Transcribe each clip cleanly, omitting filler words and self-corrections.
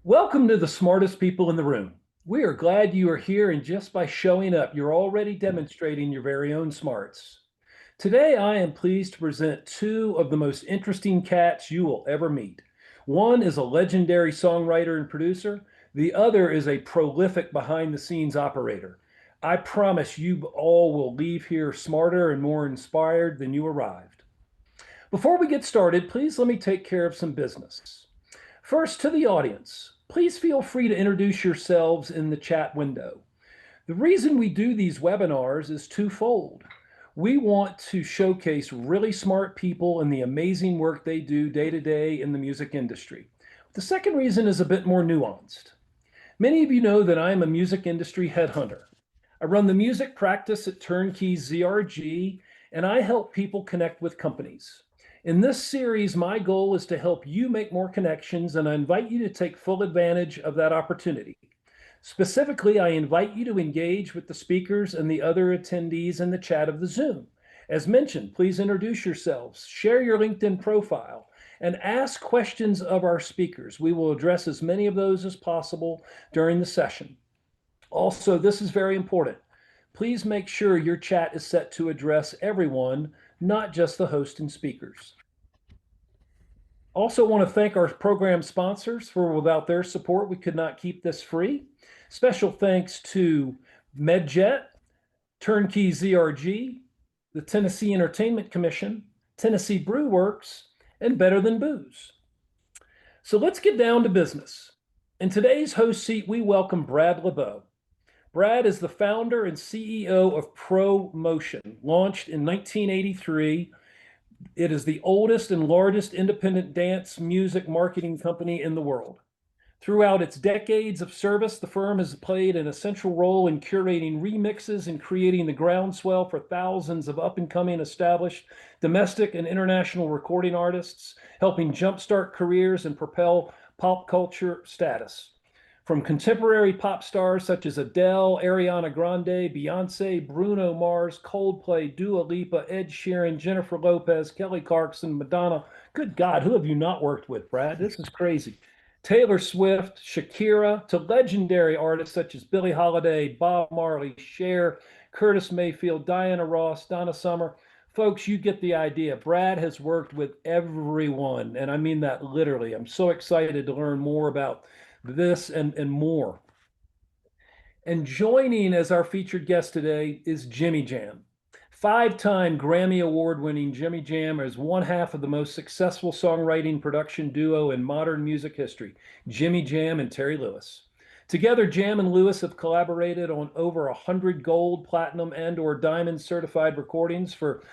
Welcome to the smartest people in the room. We are glad you are here, and just by showing up, you're already demonstrating your very own smarts. Today, I am pleased to present two of the most interesting cats you will ever meet. One is a legendary songwriter and producer. The other is a prolific behind-the-scenes operator. I promise you all will leave here smarter and more inspired than you arrived. Before we get started, please let me take care of some business. First, to the audience, please feel free to introduce yourselves in the chat window. The reason we do these webinars is twofold. We want to showcase really smart people and the amazing work they do day to day in the music industry. The second reason is a bit more nuanced. Many of you know that I am a music industry headhunter. I run the music practice at Turnkey ZRG, and I help people connect with companies. In this series, my goal is to help you make more connections, and I invite you to take full advantage of that opportunity. Specifically, I invite you to engage with the speakers and the other attendees in the chat of the Zoom. As mentioned, please introduce yourselves, share your LinkedIn profile, and ask questions of our speakers. We will address as many of those as possible during the session. Also, this is very important. Please make sure your chat is set to address everyone, not just the host and speakers. Also want to thank our program sponsors, for without their support, we could not keep this free. Special thanks to MedJet, Turnkey ZRG, the Tennessee Entertainment Commission, Tennessee Brew Works, and Better Than Booze. So let's get down to business. In today's host seat, we welcome Brad LeBeau. Brad is the founder and CEO of Pro Motion, launched in 1983. It is the oldest and largest independent dance music marketing company in the world. Throughout its decades of service, the firm has played an essential role in curating remixes and creating the groundswell for thousands of up-and-coming established domestic and international recording artists, helping jumpstart careers and propel pop culture status. From contemporary pop stars such as Adele, Ariana Grande, Beyonce, Bruno Mars, Coldplay, Dua Lipa, Ed Sheeran, Jennifer Lopez, Kelly Clarkson, Madonna. Good God, who have you not worked with, Brad? This is crazy. Taylor Swift, Shakira, to legendary artists such as Billie Holiday, Bob Marley, Cher, Curtis Mayfield, Diana Ross, Donna Summer. Folks, you get the idea. Brad has worked with everyone, and I mean that literally. I'm so excited to learn more about this and more. And joining as our featured guest today is Jimmy Jam. Five-time Grammy Award-winning Jimmy Jam is one half of the most successful songwriting production duo in modern music history, Jimmy Jam and Terry Lewis. Together, Jam and Lewis have collaborated on over 100 gold, platinum, and/or diamond certified recordings for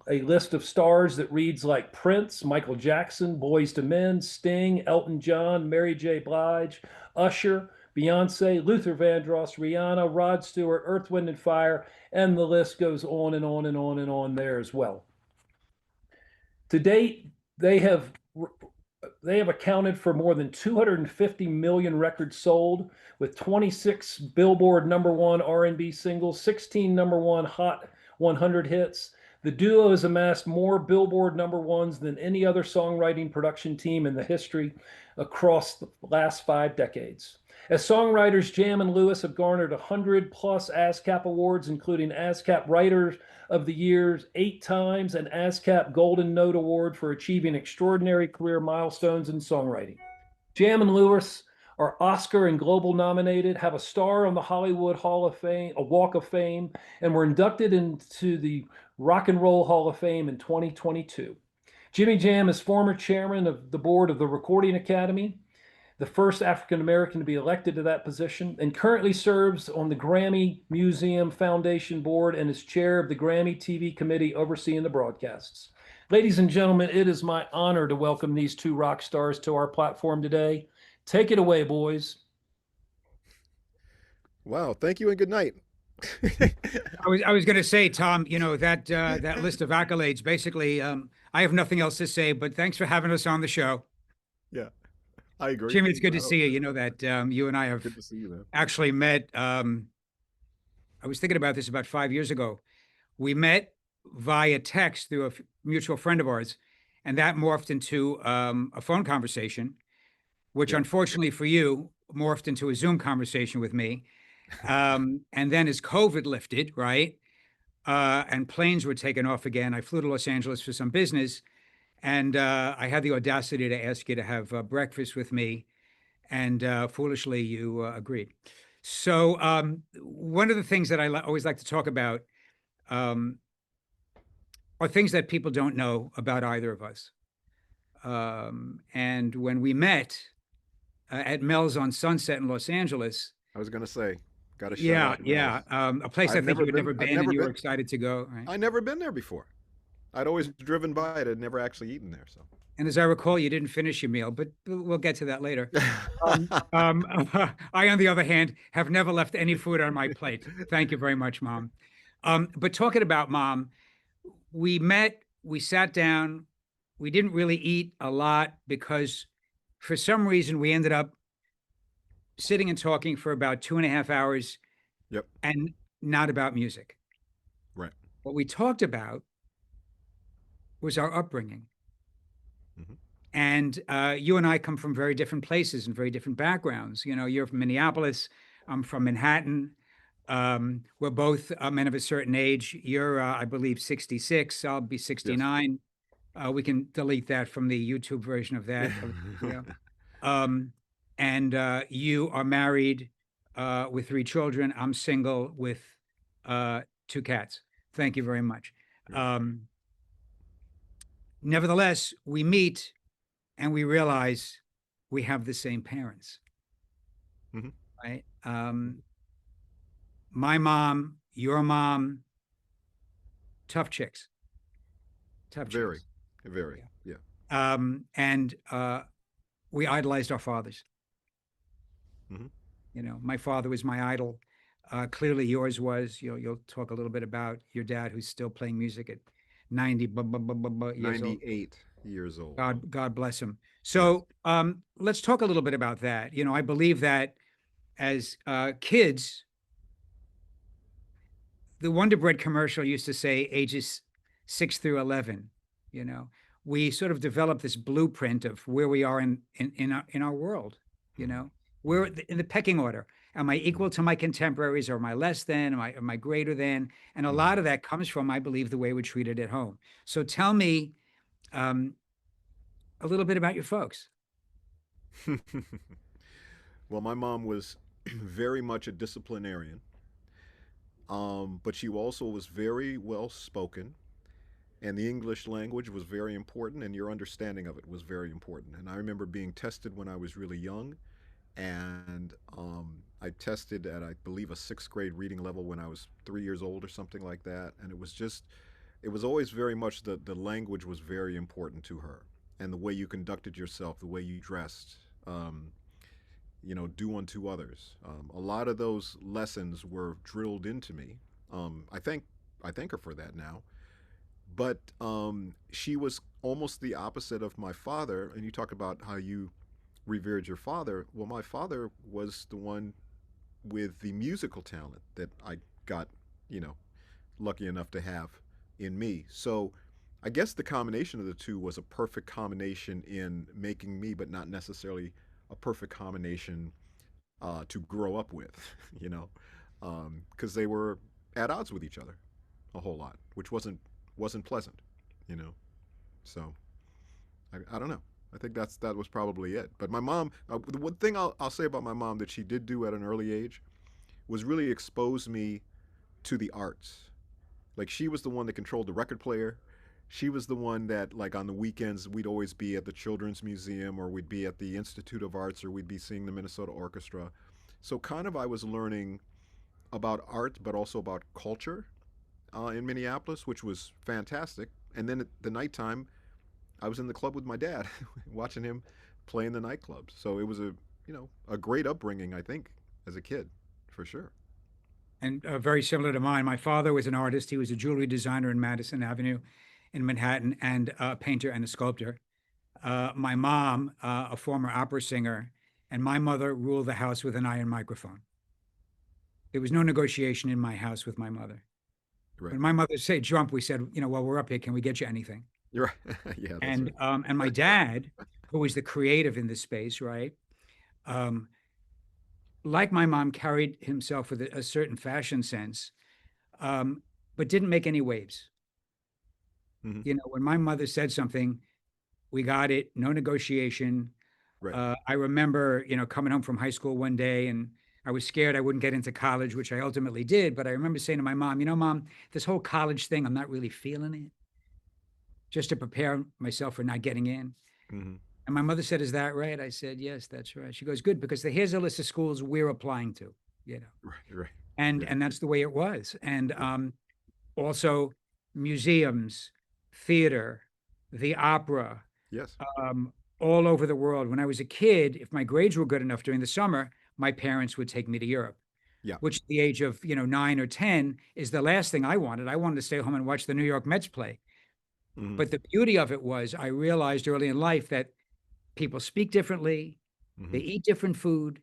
a list of stars that reads like Prince, Michael Jackson, Boyz II Men, Sting, Elton John, Mary J. Blige, Usher, Beyonce, Luther Vandross, Rihanna, Rod Stewart, Earth, Wind, and Fire, and the list goes on and on and on and on there as well. To date, they have accounted for more than 250 million records sold, with 26 Billboard #1 R&B singles, 16 #1 Hot 100 hits. The duo has amassed more Billboard #1s than any other songwriting production team in the history across the last 5 decades. As songwriters, Jam and Lewis have garnered 100+ ASCAP awards, including ASCAP Writer of the Year 8 times and ASCAP Golden Note Award for achieving extraordinary career milestones in songwriting. Jam and Lewis are Oscar and Global nominated, have a star on the Hollywood Hall of Fame, a Walk of Fame, and were inducted into the Rock and Roll Hall of Fame in 2022. Jimmy Jam is former chairman of the board of the Recording Academy, the first African American to be elected to that position, and currently serves on the Grammy Museum Foundation board and is chair of the Grammy TV committee overseeing the broadcasts. Ladies and gentlemen, it is my honor to welcome these two rock stars to our platform today. Take it away, boys. Wow, thank you and good night. I was going to say, Tom, you know, that list of accolades, basically, I have nothing else to say, but thanks for having us on the show. Yeah, I agree. Jimmy, it's good to see you. You know that you and I have Good to see you, man. actually met. I was thinking about this about 5 years ago. We met via text through a mutual friend of ours, and that morphed into a phone conversation. which Yep. unfortunately for you morphed into a Zoom conversation with me. And then as COVID lifted, right, and planes were taken off again, I flew to Los Angeles for some business, and I had the audacity to ask you to have breakfast with me, and foolishly you agreed. So one of the things that I always like to talk about um, are things that people don't know about either of us. And when we met at Mel's on Sunset in Los Angeles, I was gonna say, got a shout yeah, out yeah, Mel's. a place I think you had never I've been, and never you were been, excited to go, right? I never been there before. I'd always driven by it, I'd never actually eaten there, so. And as I recall, you didn't finish your meal, but we'll get to that later. Um, I, on the other hand, have never left any food on my plate. Thank you very much, Mom. But talking about Mom, we met, we sat down, we didn't really eat a lot because for some reason we ended up sitting and talking for about 2.5 hours Yep, and not about music. right. What we talked about was our upbringing. Hmm. And you and I come from very different places and very different backgrounds. You know, you're from Minneapolis. I'm from Manhattan. We're both men of a certain age. You're, I believe, 66. I'll be Yes. 69. We can delete that from the YouTube version of that video. Um, and you are married with 3 children. I'm single with 2 cats. Thank you very much. Right. Um, Nevertheless, we meet and we realize we have the same parents, Hmm. right? My mom, your mom, tough chicks, tough Very, chicks. very, Yeah. yeah. And we idolized our fathers. Hmm. You know, my father was my idol. Clearly, yours was. You'll talk a little bit about your dad, who's still playing music at 90 years old. 98 years old. God bless him. Yes. So let's talk a little bit about that. You know, I believe that as kids, the Wonder Bread commercial used to say ages 6 through 11. You know, we sort of develop this blueprint of where we are in our world. You Hmm. know, we're in the pecking order. Am I Hmm. equal to my contemporaries, or am I less than? Am I greater than? And a lot Hmm. of that comes from, I believe, the way we're treated at home. So tell me um, a little bit about your folks. Well, my mom was very much a disciplinarian, but she also was very well spoken, and the English language was very important, and your understanding of it was very important. And I remember being tested when I was really young, and I tested at, I believe, a sixth grade reading level when I was 3 years old or something like that. And it was just, it was always very much the language was very important to her, and the way you conducted yourself, the way you dressed. Do unto others. A lot of those lessons were drilled into me. I thank her for that now. But she was almost the opposite of my father. And you talk about how you revered your father. Well, my father was the one with the musical talent that I got, you know, lucky enough to have in me. So I guess the combination of the two was a perfect combination in making me, but not necessarily a perfect combination to grow up with, you know, because they were at odds with each other a whole lot, which wasn't pleasant, you know. So I don't know. I think that was probably it. But my mom, the one thing I'll say about my mom that she did do at an early age was really expose me to the arts. Like she was the one that controlled the record player. She was the one that, like, on the weekends we'd always be at the Children's Museum, or we'd be at the Institute of Arts, or we'd be seeing the Minnesota Orchestra. So kind of I was learning about art, but also about culture in Minneapolis, which was fantastic. And then at the nighttime, I was in the club with my dad, watching him play in the nightclubs. So it was a great upbringing, I think, as a kid, for sure. And very similar to mine. My father was an artist. He was a jewelry designer in Madison Avenue in Manhattan, and a painter and a sculptor. My mom, a former opera singer, and my mother ruled the house with an iron microphone. There was no negotiation in my house with my mother. Right. When my mother said jump, we said, while we're up here, can we get you anything? You're right. Yeah, that's And right. my dad, who was the creative in this space, right? um, like my mom, carried himself with a certain fashion sense, um, but didn't make any waves. Hmm. You know, when my mother said something, we got it, no negotiation. Right. I remember, you know, coming home from high school one day and I was scared I wouldn't get into college, which I ultimately did. But I remember saying to my mom, you know, mom, this whole college thing, I'm not really feeling it, just to prepare myself for not getting in. Hmm. And my mother said, is that right? I said, yes, that's right. She goes, good, because here's a list of schools we're applying to, you know, Right. Right. and Yeah. that's the way it was. And Yeah. also museums, theater, the opera, Yes. um, all over the world. When I was a kid, if my grades were good enough during the summer, my parents would take me to Europe, Yeah. which at the age of, you know, 9 or 10 is the last thing I wanted. I wanted to stay home and watch the New York Mets play. Hmm. But the beauty of it was I realized early in life that people speak differently, they Hmm. eat different food,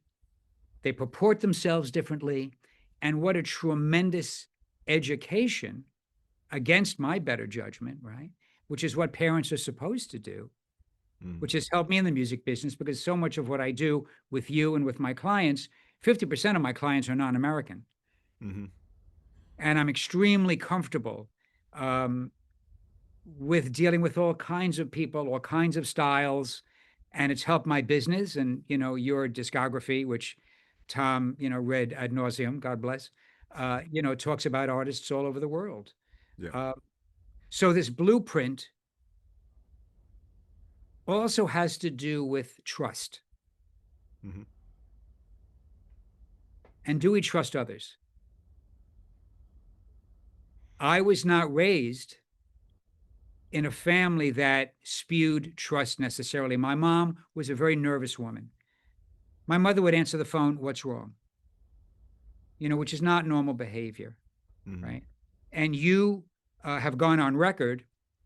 they purport themselves differently, and what a tremendous education against my better judgment, right? Which is what parents are supposed to do, Hmm. which has helped me in the music business because so much of what I do with you and with my clients, 50% of my clients are non American. Hmm. And I'm extremely comfortable um, with dealing with all kinds of people, all kinds of styles. And it's helped my business and, you know, your discography, which Tom, you know, read ad nauseum, God bless, you know, talks about artists all over the world. Yeah. Uh, so this blueprint also has to do with trust. Hmm. And do we trust others? I was not raised in a family that spewed trust necessarily. My mom was a very nervous woman. My mother would answer the phone, what's wrong? You know, which is not normal behavior, Hmm. right? And you have gone on record,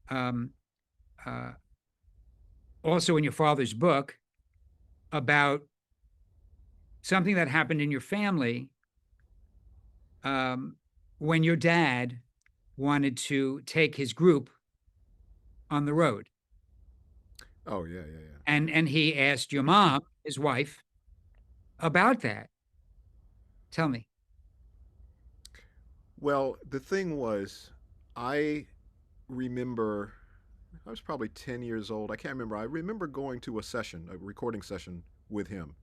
um, uh, also in your father's book, about something that happened in your family um, when your dad wanted to take his group on the road. Oh yeah. Yeah. Yeah. And he asked your mom, his wife, about that. Tell me. Well, the thing was, I remember I was probably 10 years old. I can't remember. I remember going to a session, a recording session with him,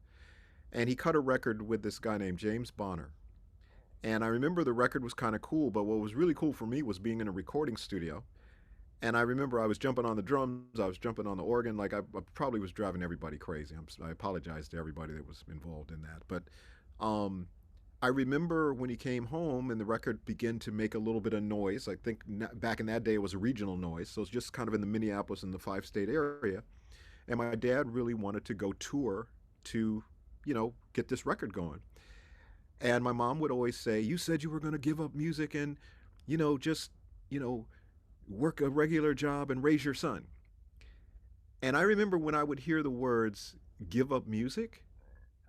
and he cut a record with this guy named James Bonner. And I remember the record was kind of cool, but what was really cool for me was being in a recording studio. And I remember I was jumping on the drums, I was jumping on the organ, like I probably was driving everybody crazy. I apologize to everybody that was involved in that. But um, I remember when he came home and the record began to make a little bit of noise. I think back in that day it was a regional noise, so it's just kind of in the Minneapolis and the five-state area. And my dad really wanted to go tour to, get this record going. And my mom would always say, "You said you were going to give up music and, just, you know, work a regular job and raise your son." And I remember when I would hear the words "give up music,"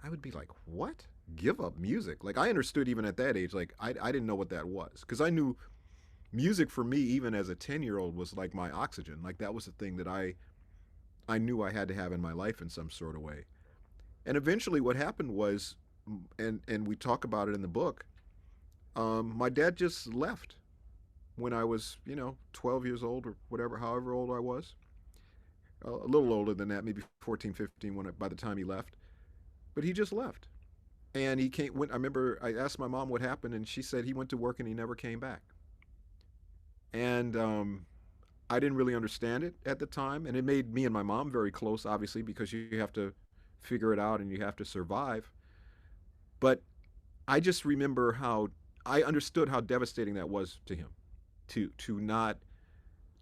I would be like, "What? Give up music?" Like I understood even at that age, like I didn't know what that was because I knew music for me, even as a 10-year-old, was like my oxygen. Like that was the thing that I knew I had to have in my life in some sort of way. And eventually, what happened was, and we talk about it in the book. My dad just left when I was, 12 years old or whatever, however old I was. A little older than that, maybe 14, 15 by the time he left. But he just left. And he came. I remember I asked my mom what happened, and she said he went to work and he never came back. And I didn't really understand it at the time, and it made me and my mom very close, obviously, because you have to figure it out and you have to survive. But I just remember how I understood how devastating that was to him, to not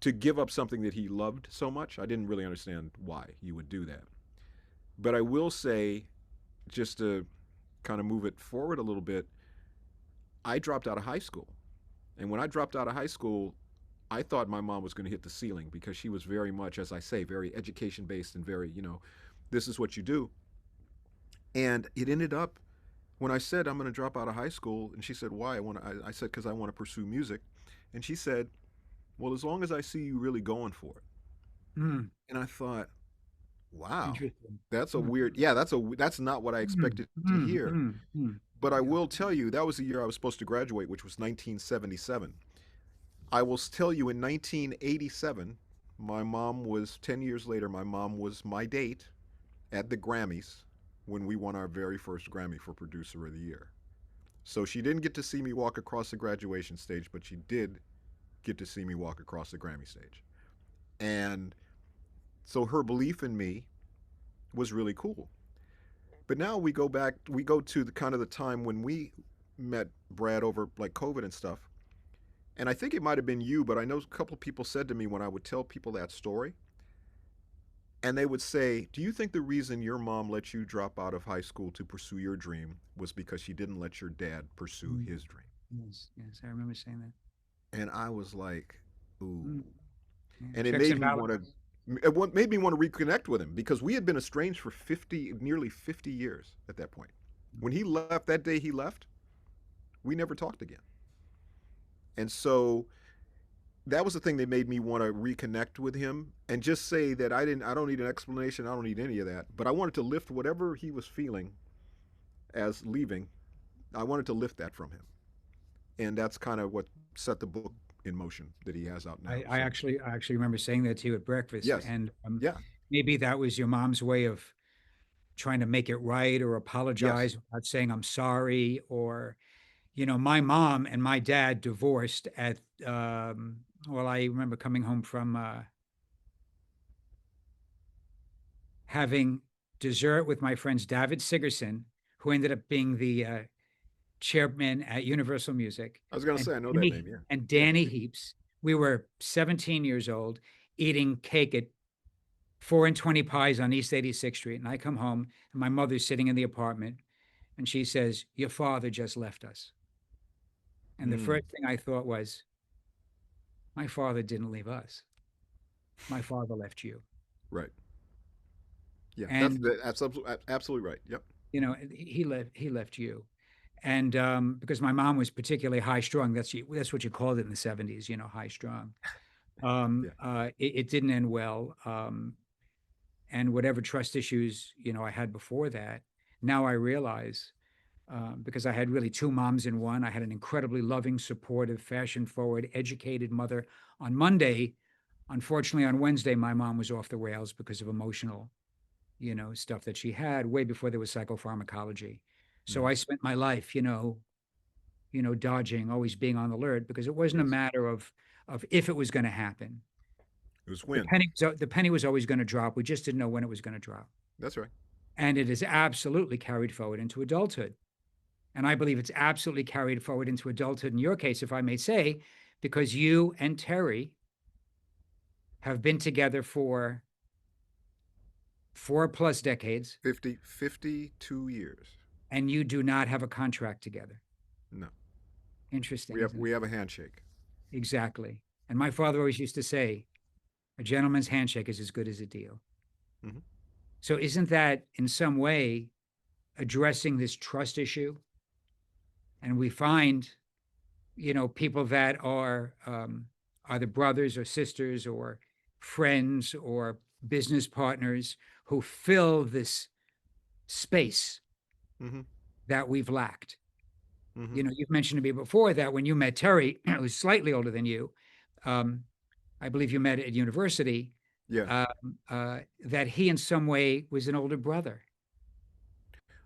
to give up something that he loved so much. I didn't really understand why you would do that. But I will say, just to kind of move it forward a little bit, I dropped out of high school. And when I dropped out of high school, I thought my mom was going to hit the ceiling because she was very much, as I say, very education based and very, this is what you do. And it ended up when I said I'm going to drop out of high school, and she said, "Why?" I said, "Because I want to pursue music." And she said, "Well, as long as I see you really going for it." Mm, And I thought, Wow. Interesting. That's a Hmm. weird. Yeah, that's not what I Mm, expected to mm, hear. mm, mm. But I Yeah. will tell you that was the year I was supposed to graduate, which was 1977. I will tell you in 1987, my mom was 10 years later, my mom was my date at the Grammys when we won our very first Grammy for producer of the year. So she didn't get to see me walk across the graduation stage, but she did get to see me walk across the Grammy stage. And so her belief in me was really cool. But now we go to the kind of the time when we met Brad over like COVID and stuff. And I think it might have been you, but I know a couple of people said to me when I would tell people that story, and they would say, "Do you think the reason your mom let you drop out of high school to pursue your dream was because she didn't let your dad pursue Mm. his dream?" Yes, yes, I remember saying that. And I was like, "Ooh." Mm. Yeah. And it Checks made and me want balances. to it made me want to reconnect with him because we had been estranged for 50 nearly 50 years at that point. When he left that day he left, we never talked again. And so that was the thing that made me want to reconnect with him and just say that I don't need an explanation, I don't need any of that, but I wanted to lift whatever he was feeling as leaving. I wanted to lift that from him. And that's kind of what set the book in motion that he has out now. So, I actually remember saying that to you at breakfast, yes. and Yeah. maybe that was your mom's way of trying to make it right or Yes. apologize without saying I'm sorry. Or, my mom and my dad divorced at well, I remember coming home from having dessert with my friends David Sigerson, who ended up being the chairman at Universal Music, I was going to and say I know that name. Yeah. Yeah. Danny Heaps. We were 17 years old, eating cake at 4 and 20 pies on East 86th Street. And I come home, and my mother's sitting in the apartment, and she says, "Your father just left us." And the Mm, first thing I thought was, my father didn't leave us. My father left you. right. Yeah. And That's absolutely right. Yep. he left you. And because my mom was particularly high strung, that's what you called it in the 70s, high strung. Yeah. It didn't end well. And whatever trust issues, I had before that, now I realize, because I had really two moms in one. I had an incredibly loving, supportive, fashion forward, educated mother. On Monday, unfortunately, on Wednesday, my mom was off the rails because of emotional, stuff that she had way before there was psychopharmacology. So Mm, I spent my life, dodging, always being on alert, because it wasn't a yes. matter of if it was going to happen. It was The when. penny, so the penny was always going to drop. We just didn't know when it was going to drop. That's right. And it is absolutely carried forward into adulthood. And I believe it's absolutely carried forward into adulthood in your case, if I may say, because you and Terry have been together for 4+ decades, 52 years. and you do not have a contract together. No. Interesting, isn't We it? have a handshake. Exactly. And my father always used to say, a gentleman's handshake is as good as a deal. Hmm. So isn't that in some way addressing this trust issue? And we find, people that are either brothers or sisters or friends or business partners who fill this space Hmm. that we've lacked. Hmm. You've mentioned to me before that when you met Terry, who's slightly older than you, um, I believe you met at university, Yeah. um, that he in some way was an older brother.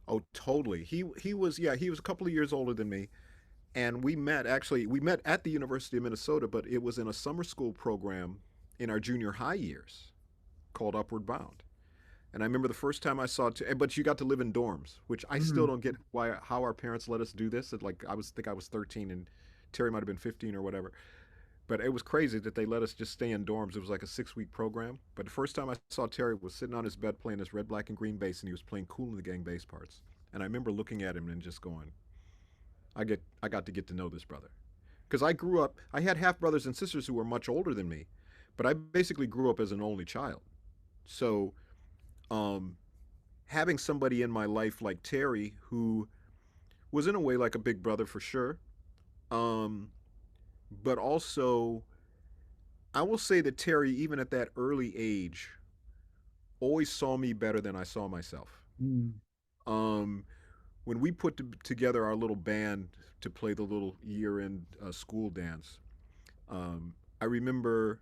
Oh, totally. He was, yeah, he was a couple of years older than me, and we met at the University of Minnesota, but it was in a summer school program in our junior high years called Upward Bound. And I remember the first time I saw, but you got to live in dorms, which I still Mm. don't get why how our parents let us do this. Like think I was 13 and Terry might have been 15 or whatever. But it was crazy that they let us just stay in dorms. It was like a 6 week program. But the first time I saw Terry was sitting on his bed playing his red, black, and green bass, and he was playing Cool in the Gang bass parts. And I remember looking at him and just going, I got to get to know this brother, because I grew up. I had half brothers and sisters who were much older than me, but I basically grew up as an only child. So um, having somebody in my life like Terry, who was in a way like a big brother for sure, um, but also I will say that Terry, even at that early age, always saw me better than I saw myself. Mm. Um, when we put together our little band to play the little year-end school dance, I remember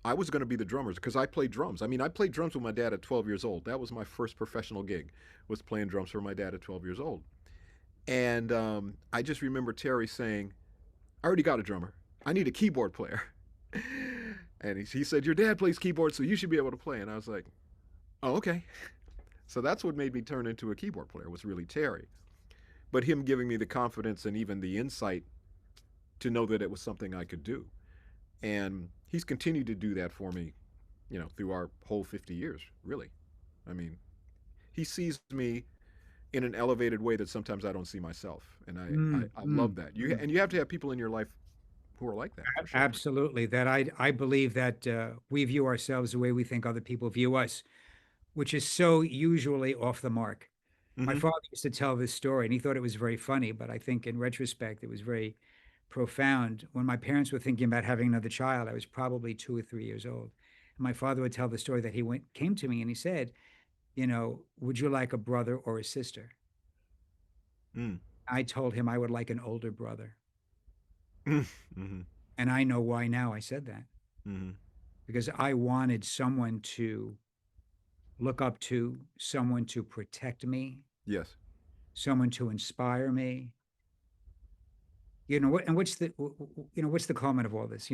I was going to be the drummers because I played drums. I mean, I played drums with my dad at 12 years old. That was my first professional gig, was playing drums for my dad at 12 years old. And I just remember Terry saying, "I already got a drummer. I need a keyboard player." And he said, "Your dad plays keyboard, so you should be able to play." And I was like, "Oh, okay." So that's what made me turn into a keyboard player, was really Terry. But him giving me the confidence and even the insight to know that it was something I could do. And he's continued to do that for me, through our whole 50 years, really. I mean, he sees me in an elevated way that sometimes I don't see myself. And Mm, I love mm, that. mm. And you have to have people in your life who are like that, for sure. Absolutely. That I believe that we view ourselves the way we think other people view us, which is so usually off the mark. My Mm-hmm. father used to tell this story, and he thought it was very funny, but I think in retrospect, it was very profound. When my parents were thinking about having another child, I was probably 2 or 3 years old. And my father would tell the story that came to me and he said, would you like a brother or a sister? Mm. I told him I would like an older brother. Mm-hmm. And I know why now I said that, Mm-hmm. because I wanted someone to look up to, someone to protect me, Yes. someone to inspire me. And what's the comment of all this?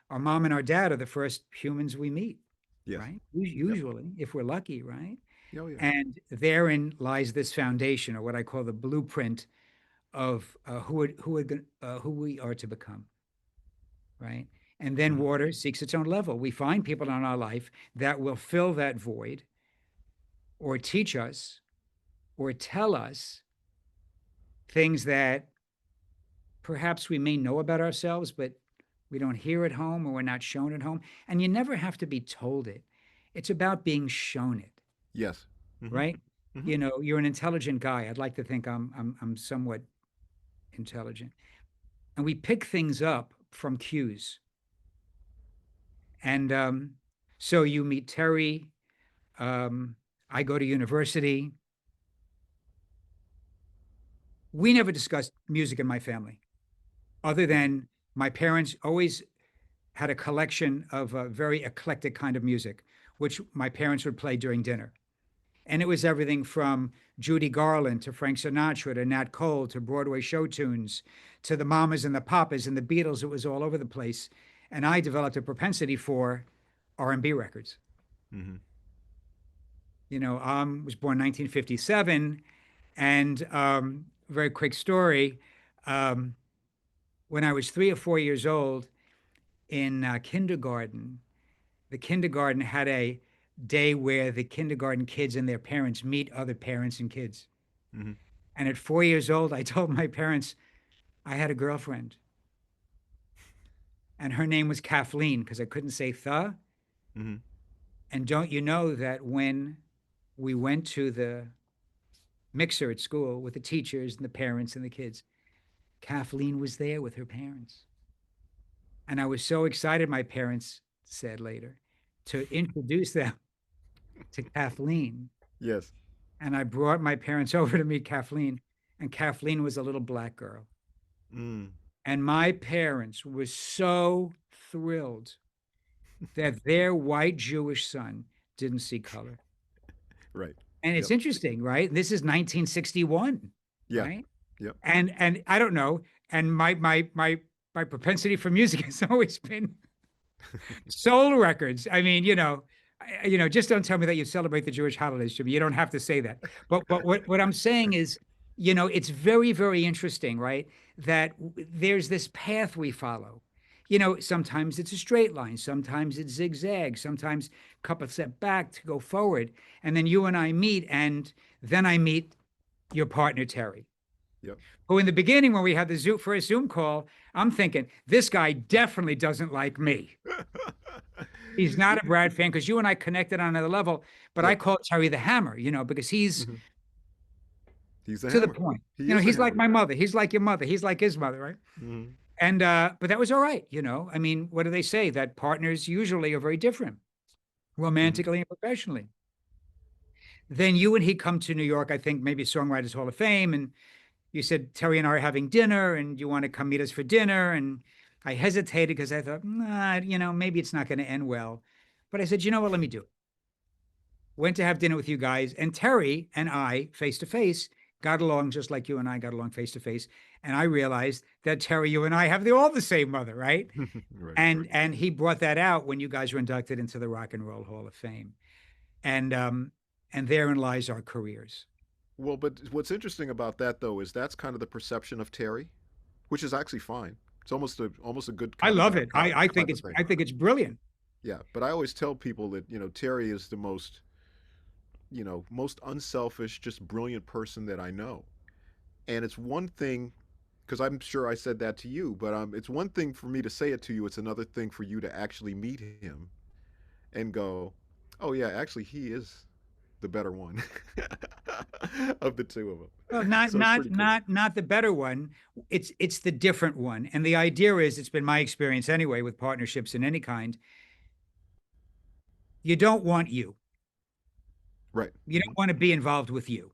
Our mom and our dad are the first humans we meet, Yes. right? Yep. Usually, if we're lucky, right? Oh, yeah. And therein lies this foundation, or what I call the blueprint of who we are to become, right? And then Mm-hmm. water seeks its own level. We find people in our life that will fill that void, or teach us, or tell us things that perhaps we may know about ourselves, but we don't hear at home, or we're not shown at home. And you never have to be told it. It's about being shown it, Yes. Mm-hmm. right? Mm-hmm. You're an intelligent guy. I'd like to think I'm somewhat intelligent. And we pick things up from cues. And so you meet Terry. Um, I go to university. We never discussed music in my family, other than my parents always had a collection of a very eclectic kind of music, which my parents would play during dinner. And it was everything from Judy Garland to Frank Sinatra to Nat Cole to Broadway show tunes to the Mamas and the Papas and the Beatles. It was all over the place. And I developed a propensity for R&B records. Mm-hmm. Was born 1957, and very quick story. Um, when I was 3 or 4 years old in kindergarten, the kindergarten had a day where the kindergarten kids and their parents meet other parents and kids. Mm-hmm. And at 4 years old, I told my parents I had a girlfriend, and her name was Kathleen, because I couldn't say the. Mm-hmm. And don't you know that when we went to the mixer at school with the teachers and the parents and the kids, Kathleen was there with her parents. And I was so excited, my parents said later, to introduce them to Kathleen. Yes. And I brought my parents over to meet Kathleen, and Kathleen was a little black girl. Mm. And my parents were so thrilled that their white Jewish son didn't see color. Right. And it's Yep. interesting, right? This is 1961, Yeah. right? Yep. And I don't know. And my propensity for music has always been soul records. I mean, just don't tell me that you celebrate the Jewish holidays, Jimmy. You don't have to say that. But what I'm saying is, it's very, very interesting, right? That there's this path we follow. Sometimes it's a straight line, sometimes it's zigzag, sometimes a couple step back to go forward. And then you and I meet, and then I meet your partner, Terry, Yep. who in the beginning, when we had the first Zoom call, I'm thinking, this guy definitely doesn't like me. He's not a Brad fan, because you and I connected on another level, but I Yep. call Terry the hammer, because he's Mm-hmm. He's the to the hammer. point. He is the He's like hammer. my mother. He's like your mother. He's like his mother, right? Mm-hmm. And but that was all right. I mean, what do they say? That partners usually are very different, Mm-hmm. romantically and professionally. Then you and he come to New York, I think maybe Songwriters Hall of Fame, and you said, Terry and I are having dinner and you want to come meet us for dinner. And I hesitated because I thought, nah, maybe it's not going to end well. But I said, you know what, let me do it. Went to have dinner with you guys, and Terry and I, face to face, got along just like you and I got along face to face. And I realized that Terry, you and I have all the same mother, right? Right. And he brought that out when you guys were inducted into the Rock and Roll Hall of Fame. And therein lies our careers. Well, but what's interesting about that though is that's kind of the perception of Terry, which is actually fine. It's almost a good I kind of love it. I think type of it's thing. I think it's brilliant. Yeah, but I always tell people that Terry is the most most unselfish, just brilliant person that I know. And it's one thing, because I'm sure I said that to you, but it's one thing for me to say it to you. It's another thing for you to actually meet him and go, oh yeah, actually he is the better one of the two of them. Well, not So it's not pretty cool. not the better one. It's the different one. And the idea is, it's been my experience anyway with partnerships in any kind. You don't want you. Right. You don't want to be involved with you.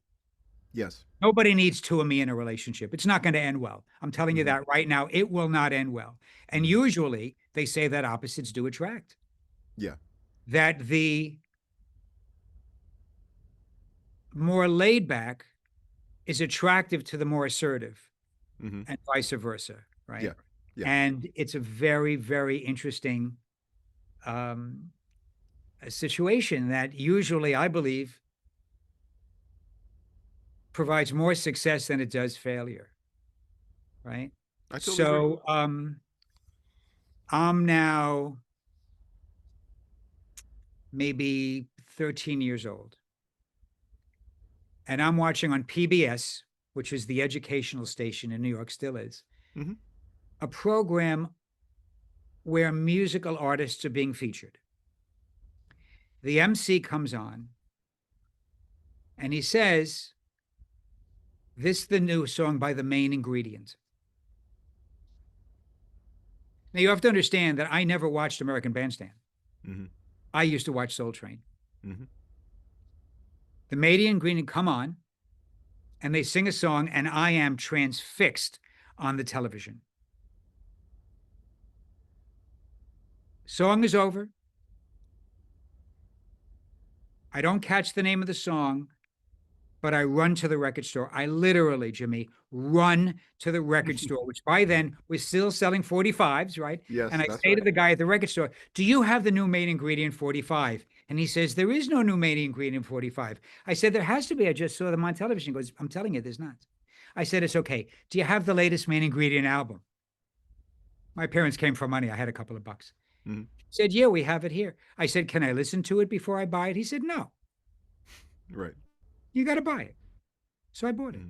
Yes. Nobody needs two of me in a relationship. It's not going to end well. I'm telling you Hmm. that right now. It will not end well. And Hmm. usually they say that opposites do attract. Yeah. That the more laid back is attractive to the more assertive, Hmm. and vice versa, Yeah. right? Yeah. And it's a very, very interesting um, a situation that usually, I believe, provides more success than it does failure, right? I totally agree. So I'm now maybe 13 years old, and I'm watching on PBS, which is the educational station in New York, still is, Hmm. a program where musical artists are being featured. The MC comes on and he says, this is the new song by the Main Ingredient. Now, you have to understand that I never watched American Bandstand. Hmm. I used to watch Soul Train. Hmm. The Main Ingredient come on and they sing a song, and I am transfixed on the television. Song is over. I don't catch the name of the song, but I run to the record store. I literally, Jimmy, run to the record store, which by then was still selling 45s, right? And Yes, I that's say to right. the guy at the record store, do you have the new Main Ingredient 45? And he says, there is no new Main Ingredient 45. I said, there has to be. I just saw them on television. He goes, I'm telling you, there's not. I said, it's okay. Do you have the latest Main Ingredient album? My parents came for money. I had a couple of bucks. Hmm. He said, yeah, we have it here. I said, can I listen to it before I buy it? He said, no, Right. you got to buy it. So I bought it. Hmm.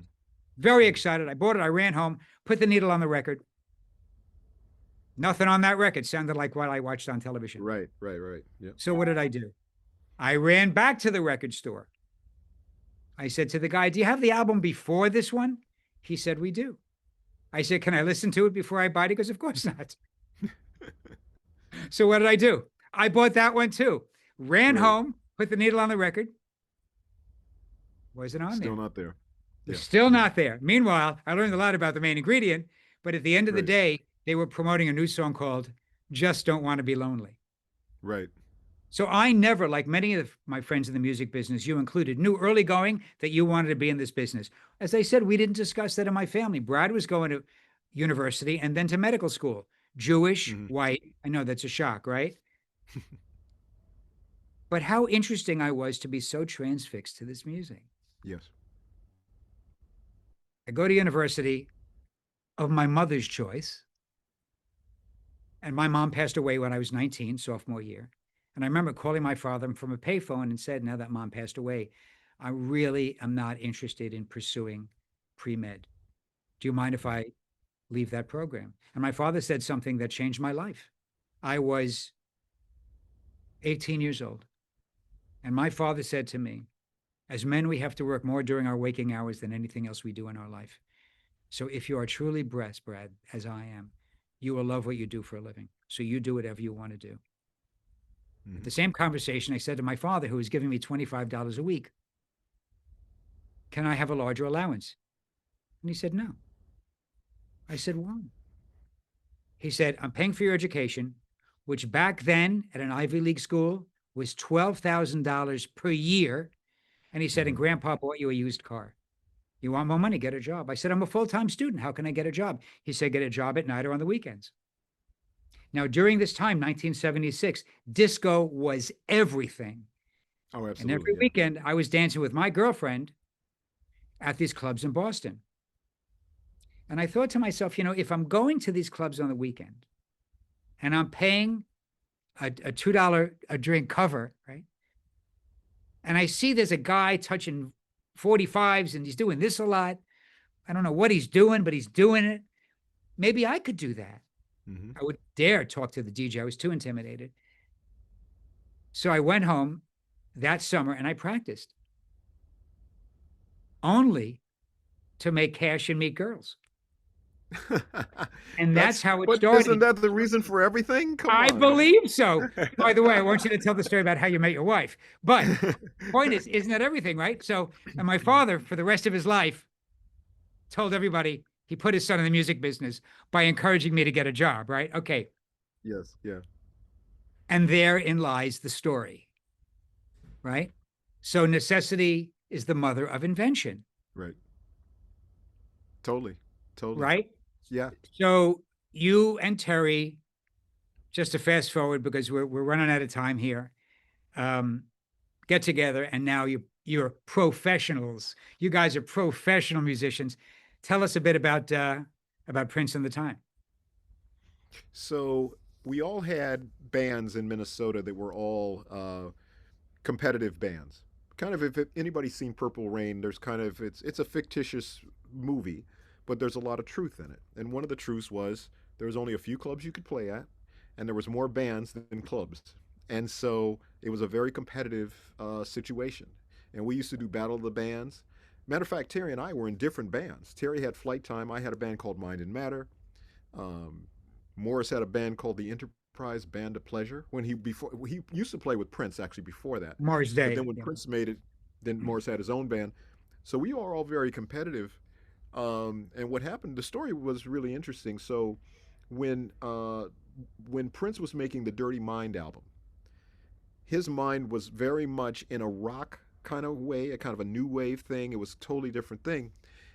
Very Hmm. excited. I bought it. I ran home, put the needle on the record. Nothing on that record sounded like what I watched on television. Right. Right. Right. Yeah. So what did I do? I ran back to the record store. I said to the guy, do you have the album before this one? He said, we do. I said, can I listen to it before I buy it? He goes, of course not. So what did I do? I bought that one too. Ran Right. home, put the needle on the record. Wasn't on Still there. not there. They're Yeah. still Hmm. not there. Meanwhile, I learned a lot about the Main Ingredient, but at the end of the Right. day, they were promoting a new song called Just Don't Want to Be Lonely. Right. So I never, like many of my friends in the music business, you included, knew early going that you wanted to be in this business. As I said, we didn't discuss that in my family. Brad was going to university and then to medical school. Jewish, Hmm. white. I know that's a shock, right? But how interesting I was to be so transfixed to this music. Yes. I go to university of my mother's choice. And my mom passed away when I was 19, sophomore year. And I remember calling my father from a payphone and said, now that mom passed away, I really am not interested in pursuing pre-med. Do you mind if I leave that program? And my father said something that changed my life. I was 18 years old. And my father said to me, as men, we have to work more during our waking hours than anything else we do in our life. So if you are truly blessed, Brad, as I am, you will love what you do for a living. So you do whatever you want to do. At Hmm. the same conversation, I said to my father, who was giving me $25 a week, can I have a larger allowance? And he said, no. I said, why? He said, I'm paying for your education, which back then at an Ivy League school was $12,000 per year. And he said, and Hmm. grandpa bought you a used car. You want more money? Get a job. I said, I'm a full time student. How can I get a job? He said, get a job at night or on the weekends. Now, during this time, 1976, disco was everything. Oh, And every absolutely, yeah. weekend, I was dancing with my girlfriend at these clubs in Boston. And I thought to myself, if I'm going to these clubs on the weekend and I'm paying a $2 a drink cover, right? And I see there's a guy touching 45s and he's doing this a lot. I don't know what he's doing, but he's doing it. Maybe I could do that. Hmm. I would dare talk to the DJ. I was too intimidated. So I went home that summer and I practiced only to make cash and meet girls. And that's how it But isn't started. that the reason for everything? Come I on, man. believe so. By the way, I want you to tell the story about how you met your wife. But point is, isn't that everything, right? So, and my father, for the rest of his life, told everybody he put his son in the music business by encouraging me to get a job, right? Okay. Yes, yeah, And therein lies the story, right? So necessity is the mother of invention, right. Totally, totally. right? Yeah. So you and Terry, just to fast forward because we're running out of time here, um, get together and now you're professionals. You guys are professional musicians. Tell us a bit about Prince and the time. So we all had bands in Minnesota that were all competitive bands. Kind of, if anybody's seen Purple Rain, there's kind of it's a fictitious movie, but there's a lot of truth in it. And one of the truths was there was only a few clubs you could play at, and there was more bands than clubs, and so it was a very competitive situation. And we used to do Battle of the Bands. Matter of fact, Terry and I were in different bands. Terry had Flight Time. I had a band called Mind and Matter. Um, Morris had a band called the Enterprise Band of Pleasure. He used to play with Prince actually before that, Mars but Day. then when Yeah. Prince made it, then Morris had his own band. So we are all very competitive. And what happened? The story was really interesting. So when uh, when Prince was making the Dirty Mind album, his mind was very much in a rock kind of way, a kind of a new wave thing. It was a totally different thing.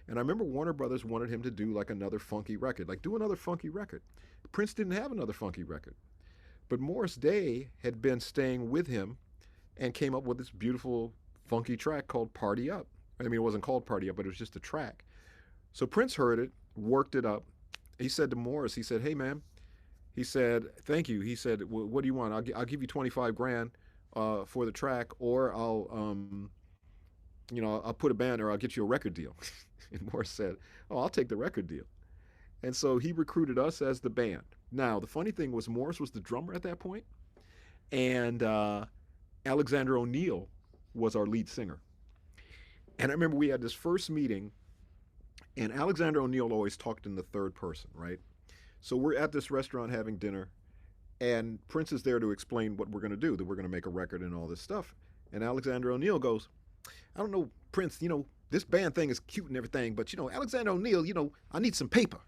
And I remember Warner Brothers wanted him to do like another funky record, like do another funky record. Prince didn't have another funky record. But Morris Day had been staying with him and came up with this beautiful funky track called Party Up. I mean, it wasn't called Party Up, but it was just a track. So Prince heard it, worked it up. He said to Morris, he said, "Hey, man," he said, "thank you." He said, "What do you want? I'll give you 25 grand for the track, or I'll put a band, or I'll get you a record deal." And Morris said, "Oh, I'll take the record deal." And so he recruited us as the band. Now, the funny thing was, Morris was the drummer at that point, and Alexander O'Neill was our lead singer. And I remember we had this first meeting, and Alexander O'Neill always talked in the third person, right? So we're at this restaurant having dinner, and Prince is there to explain what we're going to do, that we're going to make a record and all this stuff. And Alexander O'Neill goes, "I don't know, Prince, this band thing is cute and everything, but, Alexander O'Neill, I need some paper."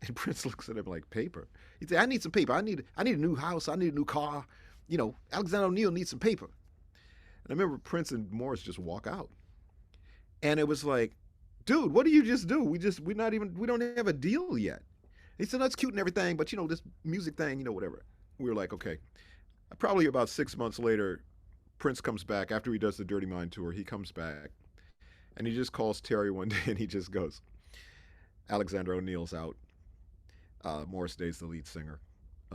And Prince looks at him like, "Paper?" He said, "I need some paper. I need a new house. I need a new car. Alexander O'Neill needs some paper." And I remember Prince and Morris just walk out. And it was like, "Dude, what do you just do? We don't have a deal yet." He said, "That's cute and everything, but this music thing, whatever." We were like, okay. Probably about 6 months later, Prince comes back after he does the Dirty Mind tour. He comes back and he just calls Terry one day and he just goes, "Alexander O'Neill's out. Morris Day's the lead singer.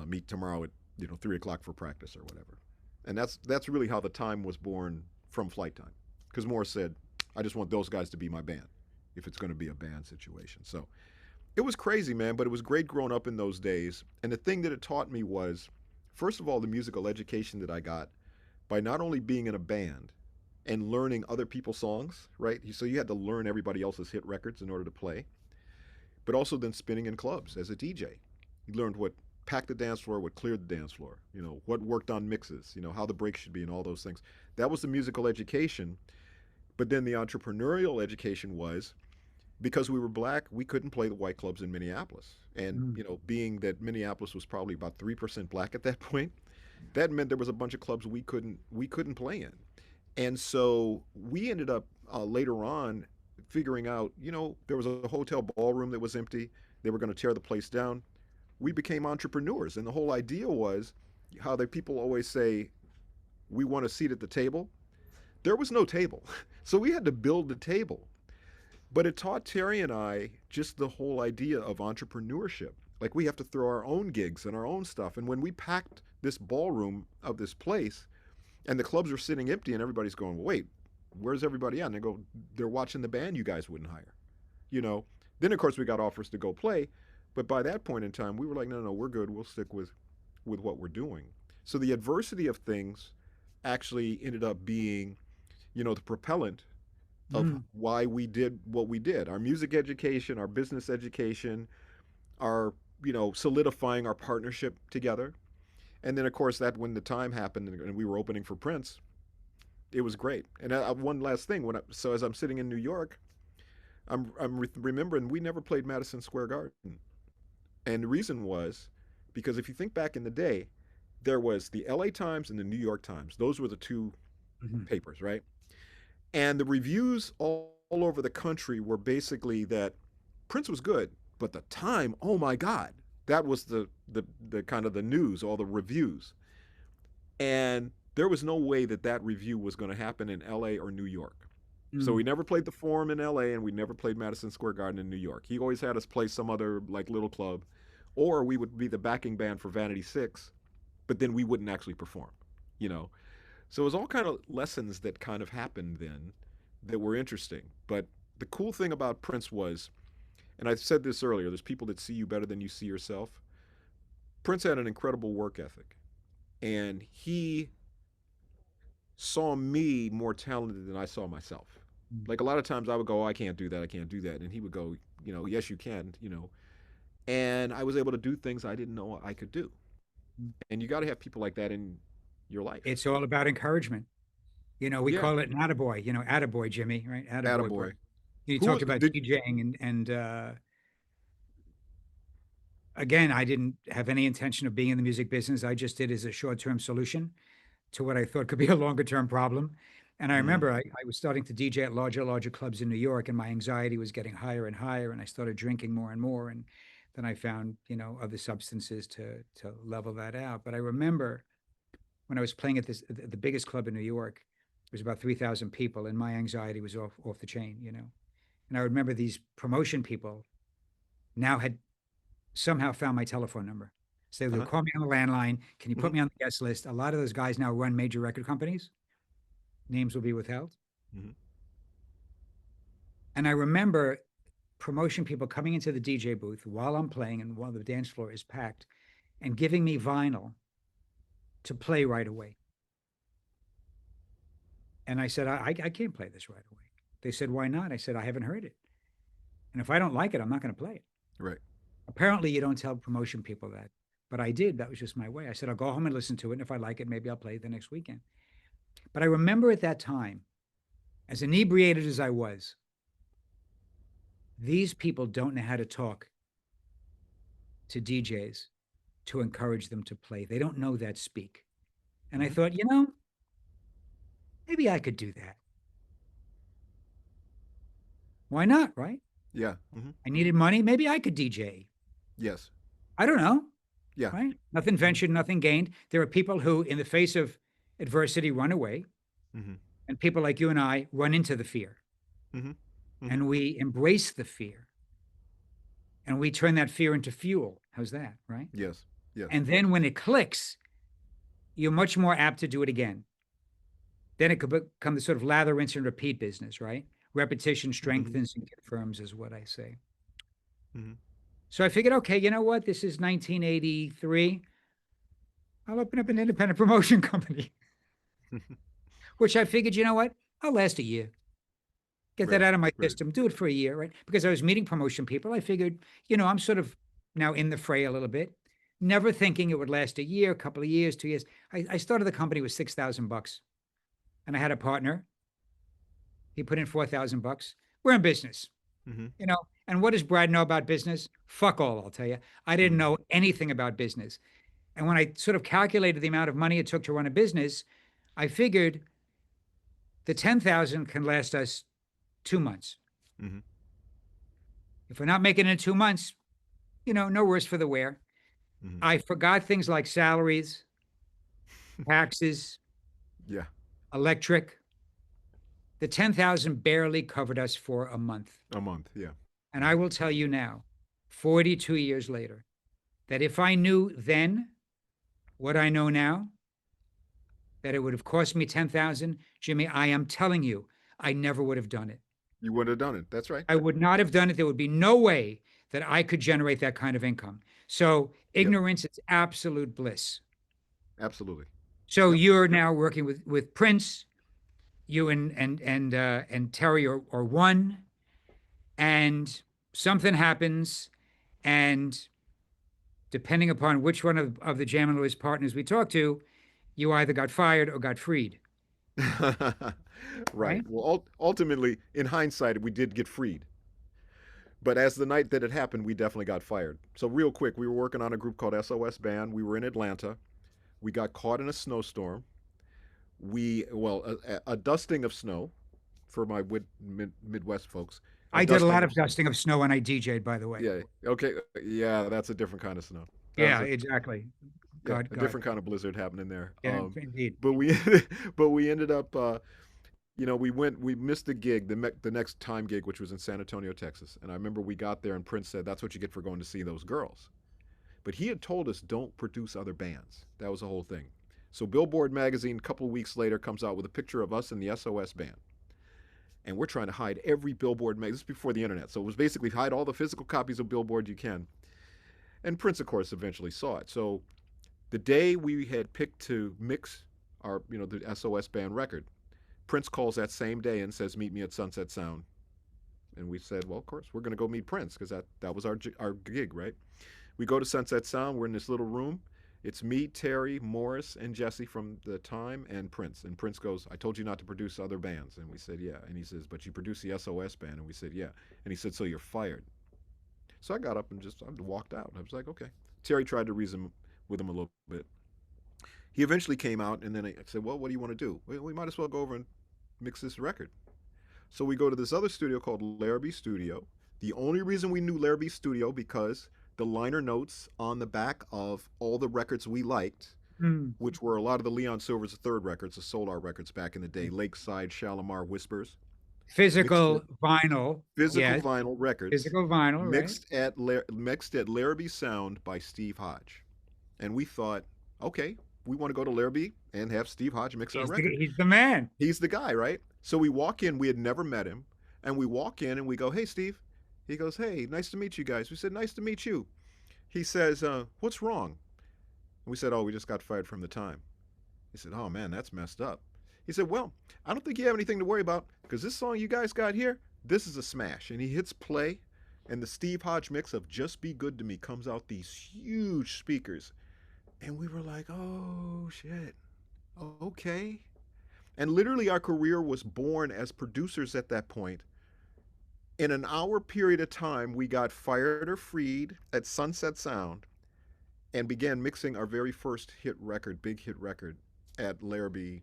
Meet tomorrow at 3 o'clock for practice or whatever." And that's really how the time was born from Flight Time, because Morris said, "I just want those guys to be my band, if it's going to be a band situation." So it was crazy, man, but it was great growing up in those days. And the thing that it taught me was, first of all, the musical education that I got by not only being in a band and learning other people's songs, right? So you had to learn everybody else's hit records in order to play, but also then spinning in clubs as a DJ. You learned what packed the dance floor, what cleared the dance floor, what worked on mixes, how the breaks should be and all those things. That was the musical education. But then the entrepreneurial education was because we were black, we couldn't play the white clubs in Minneapolis. And, Mm. being that Minneapolis was probably about 3% black at that point, that meant there was a bunch of clubs we couldn't play in. And so we ended up later on figuring out, there was a hotel ballroom that was empty. They were going to tear the place down. We became entrepreneurs, and the whole idea was how the people always say, "We want a seat at the table." There was no table, so we had to build the table. But it taught Terry and I just the whole idea of entrepreneurship. Like, we have to throw our own gigs and our own stuff. And when we packed this ballroom of this place, and the clubs are sitting empty, and everybody's going, well, wait, where's everybody at? And they go, they're watching the band you guys wouldn't hire. You know. Then of course we got offers to go play, but by that point in time, we were like, no, no, we're good. We'll stick with what we're doing. So the adversity of things actually ended up being, the propellant of Mm. why we did what we did. Our music education, our business education, our solidifying our partnership together. And then of course that when the time happened and we were opening for Prince, it was great. And one last thing, so as I'm sitting in New York, I'm remembering we never played Madison Square Garden, and the reason was because if you think back in the day, there was the L.A. Times and the New York Times. Those were the two Mhm. papers, right? And the reviews all over the country were basically that Prince was good, but the time, oh my God, that was the kind of the news, all the reviews. And there was no way that that review was going to happen in LA or New York. So we Mm. never played the Forum in LA, and we never played Madison Square Garden in New York. He always had us play some other like little club, or we would be the backing band for Vanity Six, but then we wouldn't actually perform, you know. So it was all kind of lessons that kind of happened then that were interesting. But the cool thing about Prince was, and I said this earlier, there's people that see you better than you see yourself. Prince had an incredible work ethic, and he saw me more talented than I saw myself. Mm. Like a lot of times I would go, oh, I can't do that, I can't do that. And he would go, yes, you can, And I was able to do things I didn't know I could do. Mm. And you got to have people like that in your life. It's all about encouragement. We Yeah. call it an attaboy, attaboy, Jimmy, right? Attaboy, bro. Attaboy. You Who talked about did, DJing and again, I didn't have any intention of being in the music business. I just did as a short-term solution to what I thought could be a longer-term problem. And I mm, remember I was starting to DJ at larger clubs in New York, and my anxiety was getting higher and higher, and I started drinking more and more. And then I found, other substances to level that out. But I remember when I was playing at the biggest club in New York, it was about 3,000 people, and my anxiety was off the chain. And I remember these promotion people now had somehow found my telephone number. So they would uh-huh, call me on the landline. Can you put mm-hmm, me on the guest list? A lot of those guys now run major record companies. Names will be withheld. mm-hmm, And I remember promotion people coming into the DJ booth while I'm playing and while the dance floor is packed and giving me vinyl to play right away. And I said, I can't play this right away. They said, why not? I said, I haven't heard it. And if I don't like it, I'm not going to play it. right, Apparently, you don't tell promotion people that. But I did. That was just my way. I said, I'll go home and listen to it. And if I like it, maybe I'll play it the next weekend. But I remember at that time, as inebriated as I was, these people don't know how to talk to DJs to encourage them to play. They don't know that speak. And I mm-hmm, thought, maybe I could do that. Why not? Right? yeah, mm-hmm, I mm-hmm, needed money. Maybe I could DJ. yes, I don't know. yeah, Right? Nothing mm-hmm, ventured, nothing gained. There are people who, in the face of adversity, run away. mm-hmm, And people like you and I run into the fear mm-hmm, mm-hmm, and we embrace the fear and we turn that fear into fuel. How's that? Right? yes, yes, And then when it clicks, you're much more apt to do it again. Then it could become the sort of lather, rinse, and repeat business, right? Repetition mm-hmm, strengthens and confirms, is what I say. mm-hmm, So I figured, okay, you know what? This is 1983. I'll open up an independent promotion company, which I figured, you know what? I'll last a year. Get that right, out of my right, system, do it for a year, right? Because I was meeting promotion people. I figured, I'm sort of now in the fray a little bit, never thinking it would last a year, a couple of years, 2 years. I started the company with $6,000 and I had a partner. He put in 4,000 bucks. We're in business, Mm-hmm. you know. And what does Brad know about business? Fuck all, I'll tell you. I didn't Mm-hmm. know anything about business. And when I sort of calculated the amount of money it took to run a business, I figured the 10,000 can last us 2 months. Mm-hmm. If we're not making it in 2 months, no worse for the wear. Mm-hmm. I forgot things like salaries, taxes, Yeah. electric. The 10,000 barely covered us for a month. A month. Yeah. And I Mm-hmm. will tell you now, 42 years later, that if I knew then what I know now, that it would have cost me 10,000, Jimmy, I am telling you, I never would have done it. You would have done it. That's right. I would not have done it. There would be no way that I could generate that kind of income. So Yep. ignorance is absolute bliss. Absolutely. So Yep. you're now working with Prince. You and Terry are one, and something happens, and depending upon which one of the Jam and Lewis partners we talk to, you either got fired or got freed, Right. right? Well, ultimately, in hindsight, we did get freed. But as the night that it happened, we definitely got fired. So real quick, we were working on a group called SOS Band. We were in Atlanta. We got caught in a snowstorm. A dusting of snow for my Midwest folks. A I did a dusting lot of of dusting of snow when I DJ'd, by the way. yeah. Okay. Yeah, that's a different kind of snow. That was Yeah, a exactly. yeah, God, a God. different kind of blizzard happening there. Yeah, indeed. But we but we ended up we missed the gig, the next time gig, which was in San Antonio, Texas. And I remember we got there and Prince said, "That's what you get for going to see those girls." But he had told us don't produce other bands. That was the whole thing. So Billboard magazine a couple of weeks later comes out with a picture of us in the SOS band. And we're trying to hide every Billboard magazine. This is before the internet. So it was basically hide all the physical copies of Billboard you can. And Prince, of course, eventually saw it. So the day we had picked to mix the SOS band record, Prince calls that same day and says, "Meet me at Sunset Sound." And we said, "Well, of course, we're going to go meet Prince because that was our gig, right?" We go to Sunset Sound. We're in this little room. It's me, Terry, Morris, and Jesse from the time, and Prince. And Prince goes, "I told you not to produce other bands." And we said, "Yeah." And he says, "But you produce the SOS band." And we said, "Yeah." And he said, "So you're fired." So I got up and I walked out. I was like, "Okay." Terry tried to reason with him a little bit. He eventually came out, and then I said, "Well, what do you want to do?" We might as well go over and mix this record. So we go to this other studio called Larrabee Studio. The only reason we knew Larrabee Studio because the liner notes on the back of all the records we liked, Mm. which were a lot of the Leon Silver's third records, the Solar records back in the day, Lakeside, Shalimar Whispers, mixed Physical at vinyl. physical Yes. vinyl records, Physical vinyl, right? mixed at Larrabee Sound by Steve Hodge. And we thought, okay, we want to go to Larrabee and have Steve Hodge mix our record. He's the man. He's the guy, right? So we walk in, we had never met him, and we walk in and we go, "Hey, Steve." He goes, "Hey, nice to meet you guys." We said, "Nice to meet you." He says, "What's wrong?" And we said, "Oh, we just got fired from the time." He said, "Oh, man, that's messed up." He said, "Well, I don't think you have anything to worry about because this song you guys got here, this is a smash." And he hits play, and the Steve Hodge mix of "Just Be Good to Me" comes out these huge speakers. And we were like, "Oh, shit. Okay." And literally, our career was born as producers at that point. In an hour period of time, we got fired or freed at Sunset Sound and began mixing our very first big hit record at Larrabee,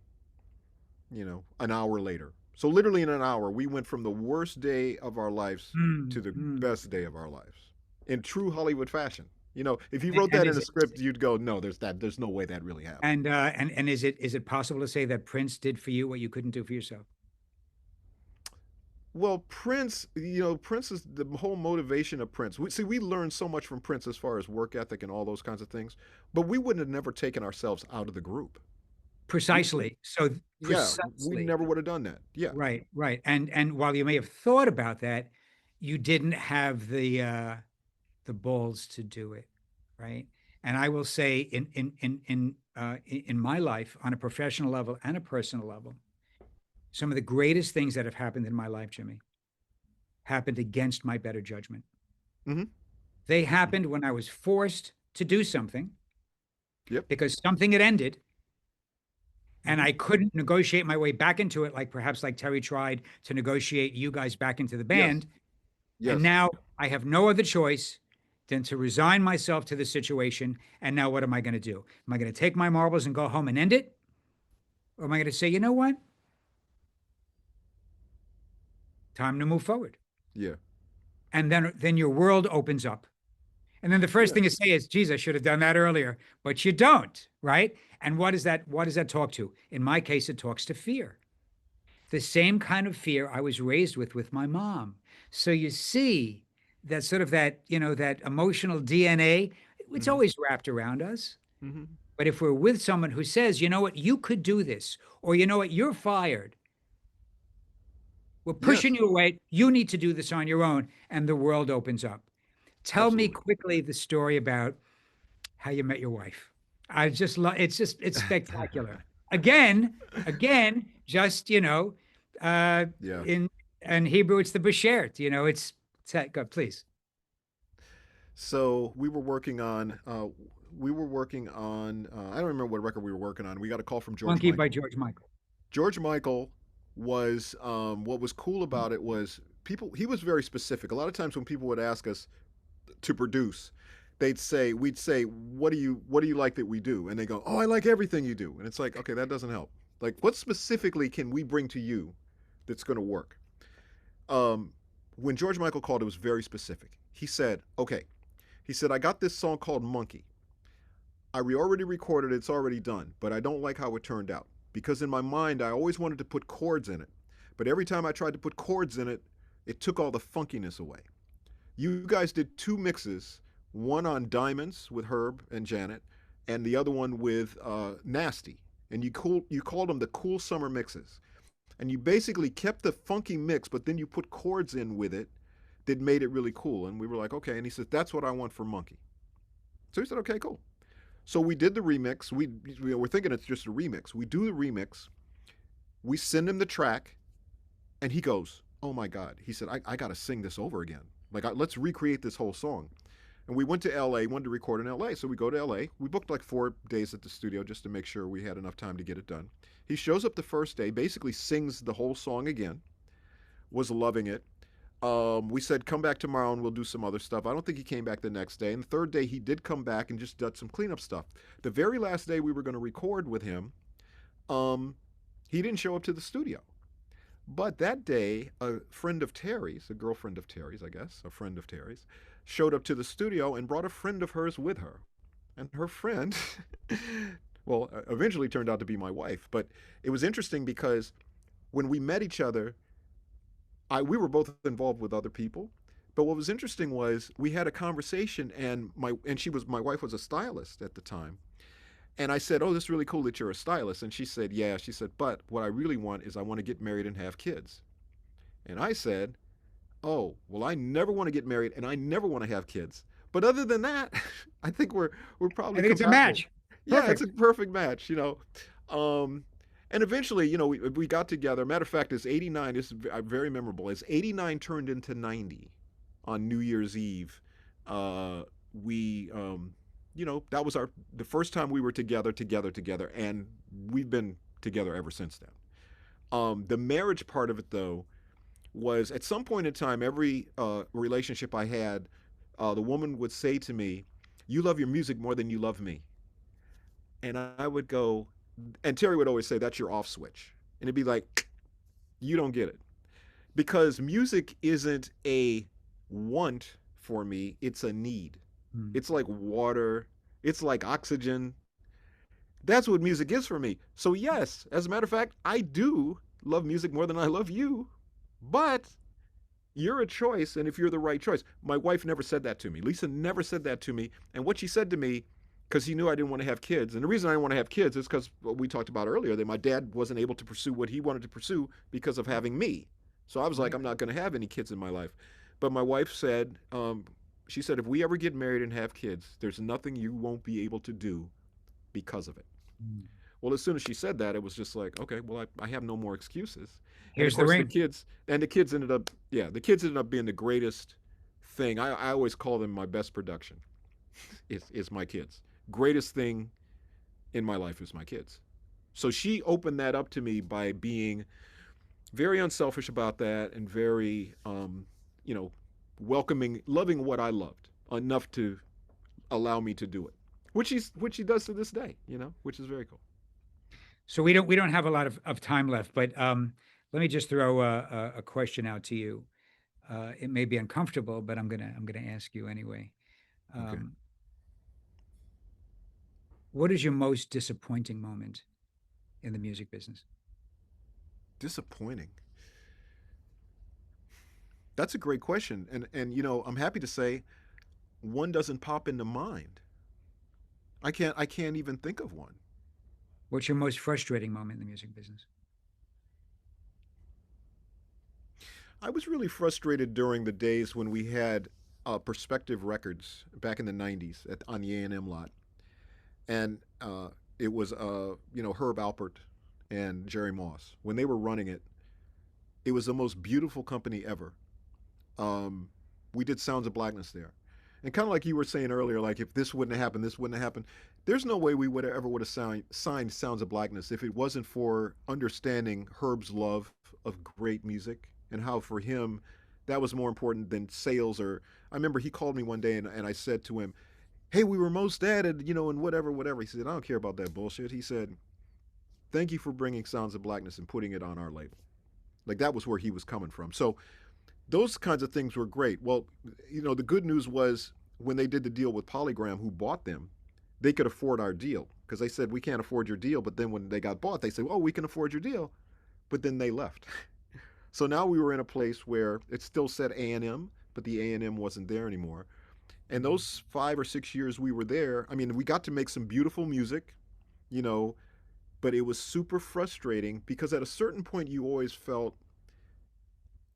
an hour later. So literally in an hour, we went from the worst day of our lives to Mm, the mm. best day of our lives in true Hollywood fashion. If you And, wrote and that in is a it script, you'd go, "No, there's no way that really happened." and is it possible to say that Prince did for you what you couldn't do for yourself? Well, Prince, Prince is the whole motivation of Prince. We learned so much from Prince as far as work ethic and all those kinds of things, but we wouldn't have never taken ourselves out of the group. We Precisely. So yeah, we precisely. never would have done that. Yeah. Right, right. And while you may have thought about that, you didn't have the balls to do it, right? And I will say in my life, on a professional level and a personal level, some of the greatest things that have happened in my life, Jimmy, happened against my better judgment. Mm-hmm. They happened when I was forced to do something Yep. because something had ended, and I couldn't negotiate my way back into it, like perhaps like Terry tried to negotiate you guys back into the Yes. band. And Yes. now I have no other choice than to resign myself to the situation. And now what am I going to do? Am I going to take my marbles and go home and end it? Or am I going to say, you know what? Time to move forward. Yeah. And then your world opens up. And then the first Yeah. thing to say is, geez, I should have done that earlier. But you don't, right? And what does that talk to? In my case, it talks to fear. The same kind of fear I was raised with my mom. So you see that sort of that emotional DNA, it's Hmm. always wrapped around us. Hmm. But if we're with someone who says, you know what, you could do this, or you know what, you're fired, we're Yes. pushing you away, you need to do this on your own, and the world opens up. Tell me Absolutely. quickly the story about how you met your wife. I just love it's spectacular. Again, just Yeah. in Hebrew it's the beshert, go, please. So we were working on I don't remember what record we were working on. We got a call from George Monkey by Michael. George Michael. George Michael was what was cool about it was people. He was very specific. A lot of times when people would ask us to produce, we'd say, what do you like that we do? And they go, oh, I like everything you do. And it's like, okay, that doesn't help. Like, what specifically can we bring to you that's going to work? Um, when George Michael called, it was very specific. He said, okay, he said, I got this song called Monkey. Already recorded it, it's already done, but I don't like how it turned out. Because in my mind, I always wanted to put chords in it. But every time I tried to put chords in it, it took all the funkiness away. You guys did two mixes, one on Diamonds with Herb and Janet, and the other one with Nasty. And you called them the Cool Summer Mixes. And you basically kept the funky mix, but then you put chords in with it that made it really cool. And we were like, okay. And he said, that's what I want for Monkey. So he said, okay, cool. So we did the remix. We're thinking it's just a remix. We do the remix. We send him the track, and he goes, "Oh my God!" He said, "I got to sing this over again. Like, let's recreate this whole song." And we went to L.A. Wanted to record in L.A. So we go to L.A. We booked like 4 days at the studio just to make sure we had enough time to get it done. He shows up the first day, basically sings the whole song again. Was loving it. We said, come back tomorrow and we'll do some other stuff. I don't think he came back the next day. And the third day, he did come back and just did some cleanup stuff. The very last day we were going to record with him, he didn't show up to the studio. But that day, a friend of Terry's, a girlfriend of Terry's, I guess, a friend of Terry's, showed up to the studio and brought a friend of hers with her. And her friend, well, eventually turned out to be my wife. But it was interesting because when we met each other, we were both involved with other people. But what was interesting was we had a conversation, and my wife was a stylist at the time. And I said, "Oh, this is really cool that you're a stylist." And she said, "Yeah." She said, "But what I really want is I want to get married and have kids." And I said, "Oh, well, I never want to get married and I never want to have kids. But other than that, I think we're I probably think it's a compatible." match. Yeah, it's a Perfect. perfect match, you know. Um, and eventually, we got together. Matter of fact, it's 89. It's very memorable. It's 89 turned into 90 on New Year's Eve. We, that was the first time we were together, and we've been together ever since then. The marriage part of it, though, was at some point in time, every relationship I had, the woman would say to me, "You love your music more than you love me." And I would go, and Terry would always say, "That's your off switch." And it'd be like, "You don't get it." Because music isn't a want for me, it's a need. Mm. It's like water, it's like oxygen. That's what music is for me. So, yes, as a matter of fact, I do love music more than I love you, but you're a choice, and if you're the right choice. My wife never said that to me. Lisa never said that to me. And what she said to me, because he knew I didn't want to have kids, and the reason I didn't want to have kids is because what we talked about earlier, that my dad wasn't able to pursue what he wanted to pursue because of having me. So I was like, Right. I'm not going to have any kids in my life. But my wife said, she said, if we ever get married and have kids, there's nothing you won't be able to do because of it. Mm. Well, as soon as she said that, it was just like, okay, well, I have no more excuses. And of Here's the course, ring. the kids ended up, yeah, the kids ended up being the greatest thing. I always call them my best production. Is my kids. Greatest thing in my life is my kids. So she opened that up to me by being very unselfish about that and very, you know, welcoming, loving what I loved enough to allow me to do it, which he does to this day, you know, which is very cool. So we don't have a lot of time left, but let me just throw a question out to you. It may be uncomfortable, but I'm gonna ask you anyway. Okay. Um, what is your most disappointing moment in the music business? Disappointing. That's a great question, and you know, I'm happy to say one doesn't pop into mind. I can't even think of one. What's your most frustrating moment in the music business? I was really frustrated during the days when we had Perspective Records back in the '90s on the A&M lot, and it was you know, Herb Alpert and Jerry Moss when they were running it. It was the most beautiful company ever. Um, we did Sounds of Blackness there, and kind of like you were saying earlier, like if this wouldn't have happened, this wouldn't have happened. There's no way we would have ever would have signed Sounds of Blackness if it wasn't for understanding Herb's love of great music and how for him that was more important than sales. Or I remember he called me one day and I said to him, "Hey, we were most added, you know, and whatever, whatever." He said, "I don't care about that bullshit." He said, "Thank you for bringing Sounds of Blackness and putting it on our label." Like that was where he was coming from. So those kinds of things were great. Well, you know, the good news was when they did the deal with Polygram, who bought them, they could afford our deal because they said we can't afford your deal. But then when they got bought, they said, "Oh, we can afford your deal," but then they left. So now we were in a place where it still said A&M, but the A&M wasn't there anymore. And Mhm. those 5 or 6 years we were there, I mean, we got to make some beautiful music, you know, but it was super frustrating because at a certain point you always felt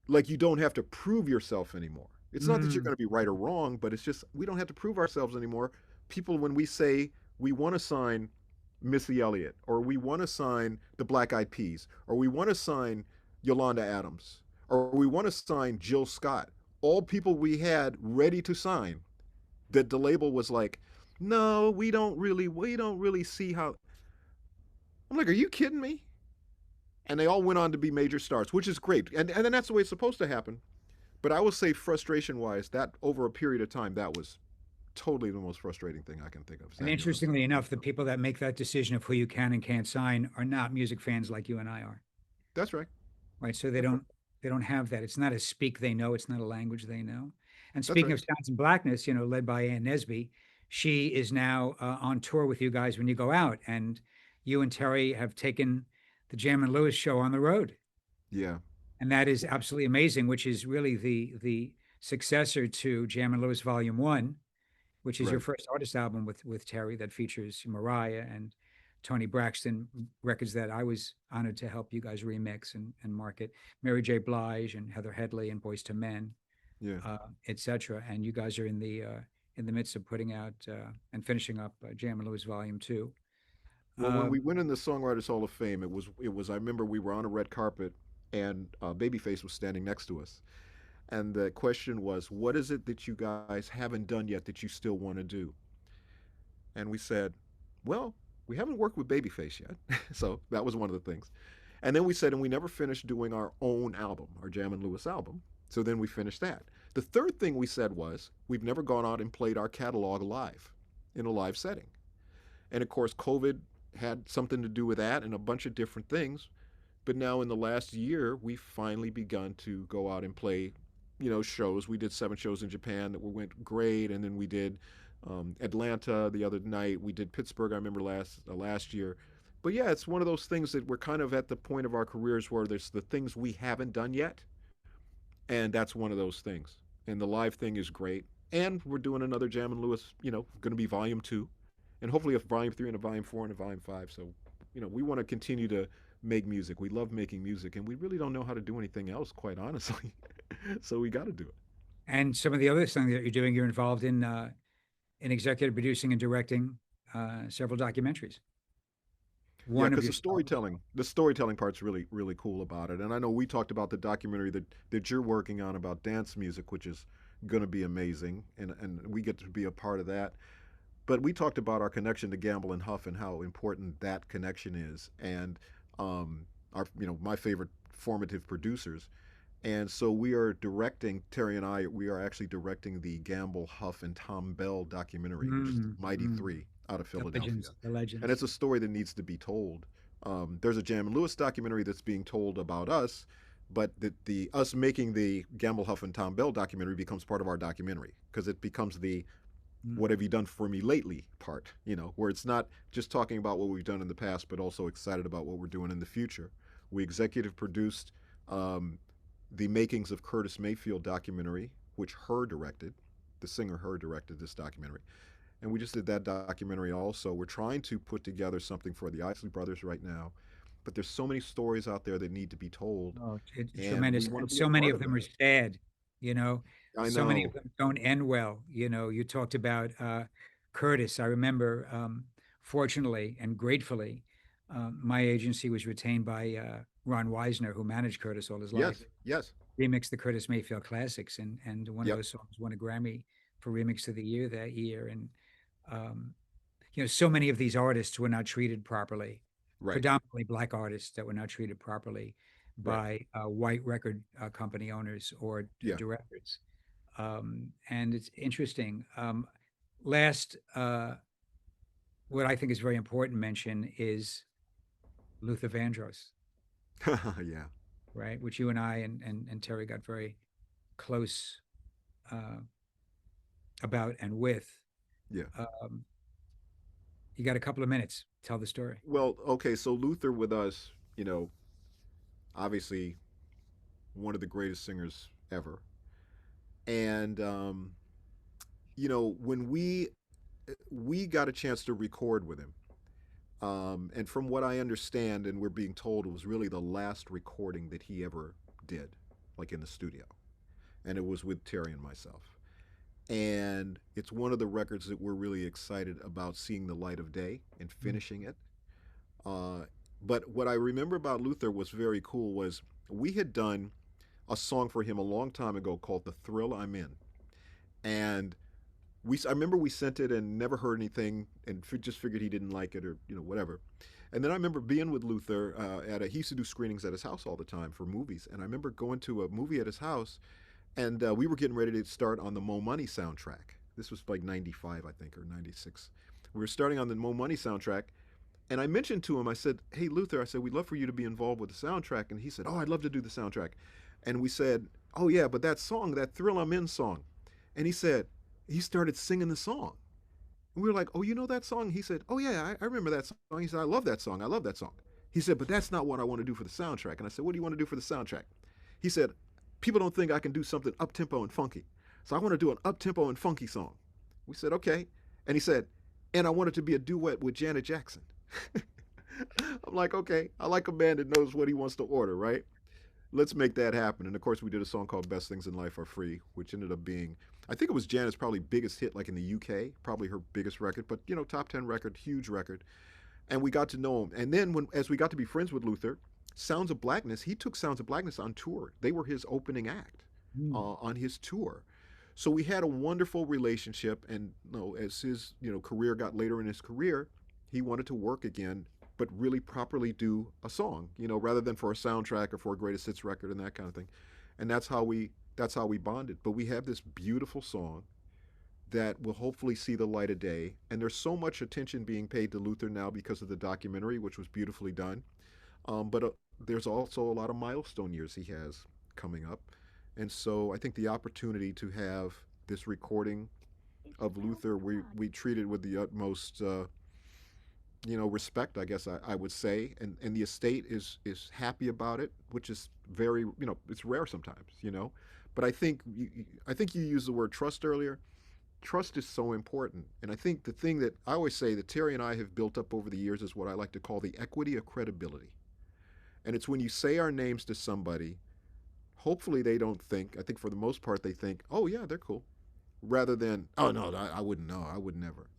like you don't have to prove yourself anymore. It's not that you're Mm, going to be right or wrong, but it's just we don't have to prove ourselves anymore. People, when we say we want to sign Missy Elliott, or we want to sign the Black Eyed Peas, or we want to sign Yolanda Adams, or we want to sign Jill Scott, all people we had ready to sign, that the label was like, no, we don't really see how. I'm like, are you kidding me? And they all went on to be major stars, which is great, and then that's the way it's supposed to happen. But I will say, frustration wise, that over a period of time, that was totally the most frustrating thing I can think of. and Signing Herb's interestingly enough, the people that make that decision of who you can and can't sign are not music fans like you and I are, That's right. right? So That's right. they don't have that. It's not a speak they know. It's not a language they know. And That's speaking right. of Sounds and Blackness, you know, led by Ann Nesby, she is now on tour with you guys when you go out, and you and Terry have taken the Jam and Lewis show on the road, Yeah. and that is absolutely amazing. Which is really the successor to Jam and Lewis Volume One, which is your Right. first artist album with Terry that features Mariah and Tony Braxton, records that I was honored to help you guys remix and market, Mary J. Blige and Heather Headley and Boys to Men, Yeah. etc. And you guys are in the midst of putting out and finishing up Jam and Lewis Volume Two. Well, when we Um, went in the Songwriters Hall of Fame, it was. I remember we were on a red carpet, and Babyface was standing next to us, and the question was, "What is it that you guys haven't done yet that you still want to do?" And we said, "Well, we haven't worked with Babyface yet," so that was one of the things. And then we said, and we never finished doing our own album, our Jam and Lewis album. So then we finished that. The third thing we said was, we've never gone out and played our catalog live in a live setting. And of course, COVID had something to do with that and a bunch of different things. But now in the last year, we've finally begun to go out and play, you know, shows. We did 7 shows in Japan that went great, and then we did Atlanta the other night. We did Pittsburgh. I remember last year. But yeah, it's one of those things that we're kind of at the point of our careers where there's the things we haven't done yet, and that's one of those things. And the live thing is great. And we're doing another Jam and Lewis, you know, going to be volume 2, and hopefully a volume 3 and a volume 4 and a volume 5. So, you know, we want to continue to make music. We love making music, and we really don't know how to do anything else, quite honestly. So we got to do it. and some of the other things that you're doing, you're involved in executive producing and directing several documentaries. Yeah, One of because your the storytelling part's really really cool about it. And I know we talked about the documentary that you're working on about dance music, which is going to be amazing, and we get to be a part of that. But we talked about our connection to Gamble and Huff and how important that connection is, and our my favorite formative producers. And so we are directing, Terry and I, we are actually directing the Gamble, Huff, and Tom Bell documentary, which is the Mm, Mighty mm. Three out of The Philadelphia. legends, the And legends. it's a story that needs to be told. There's a Jam and Lewis documentary that's being told about us, but the us making the Gamble, Huff, and Tom Bell documentary becomes part of our documentary because it becomes the Mm. what have you done for me lately part, where it's not just talking about what we've done in the past, but also excited about what we're doing in the future. We executive produced um, the makings of Curtis Mayfield documentary, which Her directed. The singer Her directed this documentary. And we just did that documentary also. We're trying to put together something for the Isley Brothers right now, but there's so many stories out there that need to be told, Oh, it's and we tremendous. want And to be a so many part of of them are that. sad, you know. I So many of know. them don't end well. You talked about Curtis. I remember, fortunately and gratefully, my agency was retained by Ron Weisner, who managed Curtis all his life. Yes, yes, Remixed the Curtis Mayfield classics, and one of yep, those songs won a Grammy for Remix of the Year that year. And um, so many of these artists were not treated properly, right, predominantly black artists that were not treated properly right, by white record company owners or yeah. directors. And it's interesting. Last, what I think is very important mention is Luther Vandross, Yeah, right? Which you and I and Terry got very close uh, about and with. yeah. Um, you got a couple of minutes. Tell the story. Well, okay, so Luther with us, obviously one of the greatest singers ever. And when we got a chance to record with him, and from what I understand, and we're being told, it was really the last recording that he ever did, like in the studio, and it was with Terry and myself. And it's one of the records that we're really excited about seeing the light of day and Mm, finishing it. Uh, but what I remember about Luther was very cool was we had done a song for him a long time ago called "The Thrill I'm In," and I remember we sent it and never heard anything and just figured he didn't like it or whatever. And then I remember being with Luther he used to do screenings at his house all the time for movies, and I remember going to a movie at his house, and we were getting ready to start on the Mo Money soundtrack. This was like '95, I think, or '96. We were starting on the Mo Money soundtrack, and I mentioned to him, I said, "Hey Luther," I said, "we'd love for you to be involved with the soundtrack." And he said, "Oh, I'd love to do the soundtrack." And we said, "Oh yeah, but that song, that Thrill I'm In song." And he started singing the song. And we were like, "Oh, you know that song?" He said, "Oh yeah, I remember that song." He said, "I love that song. I love that song." He said, "But that's not what I want to do for the soundtrack." And I said, "What do you want to do for the soundtrack?" He said, "People don't think I can do something up tempo and funky, so I want to do an up tempo and funky song." We said, "Okay." And he said, "And I want it to be a duet with Janet Jackson." I'm like, "Okay, I like a man that knows what he wants to order, right? Let's make that happen." And of course, we did a song called "Best Things in Life Are Free," which ended up being, I think it was Janet's probably biggest hit, like in the UK, probably her biggest record, but top 10 record, huge record. And we got to know him. And then as we got to be friends with Luther, Sounds of Blackness, he took Sounds of Blackness on tour. They were his opening act mm, on his tour. So we had a wonderful relationship. And as his career got later in his career, he wanted to work again, but really properly do a song, rather than for a soundtrack or for a greatest hits record and that kind of thing. And that's how we bonded. But we have this beautiful song that will hopefully see the light of day. And there's so much attention being paid to Luther now because of the documentary, which was beautifully done. But there's also a lot of milestone years he has coming up. And so I think the opportunity to have this recording of Luther, we treated with the utmost, respect, I guess I would say. And the estate is happy about it, which is very, it's rare sometimes. But I think you used the word trust earlier. Trust is so important. And I think the thing that I always say that Terry and I have built up over the years is what I like to call the equity of credibility. And it's when you say our names to somebody, hopefully they don't think, I think for the most part, they think, "Oh, yeah, they're cool," rather than, "Oh, no, I wouldn't know. I would never.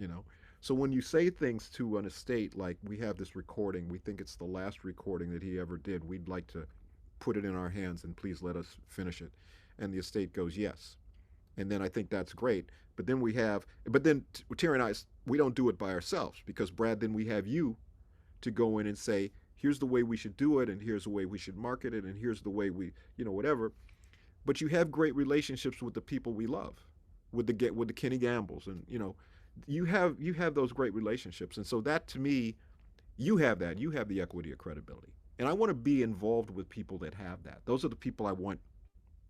So when you say things to an estate like, "We have this recording, we think it's the last recording that he ever did, we'd like to put it in our hands and please let us finish it." And the estate goes, "Yes." And then I think that's great. But then but then Terry and I, we don't do it by ourselves because Brad, then we have you to go in and say, here's the way we should do it, and here's the way we should market it, and here's the way we, whatever. But you have great relationships with the people we love, with the Kenny Gambles, and you have those great relationships, and so that to me, you have that. You have the equity of credibility, and I want to be involved with people that have that. Those are the people I want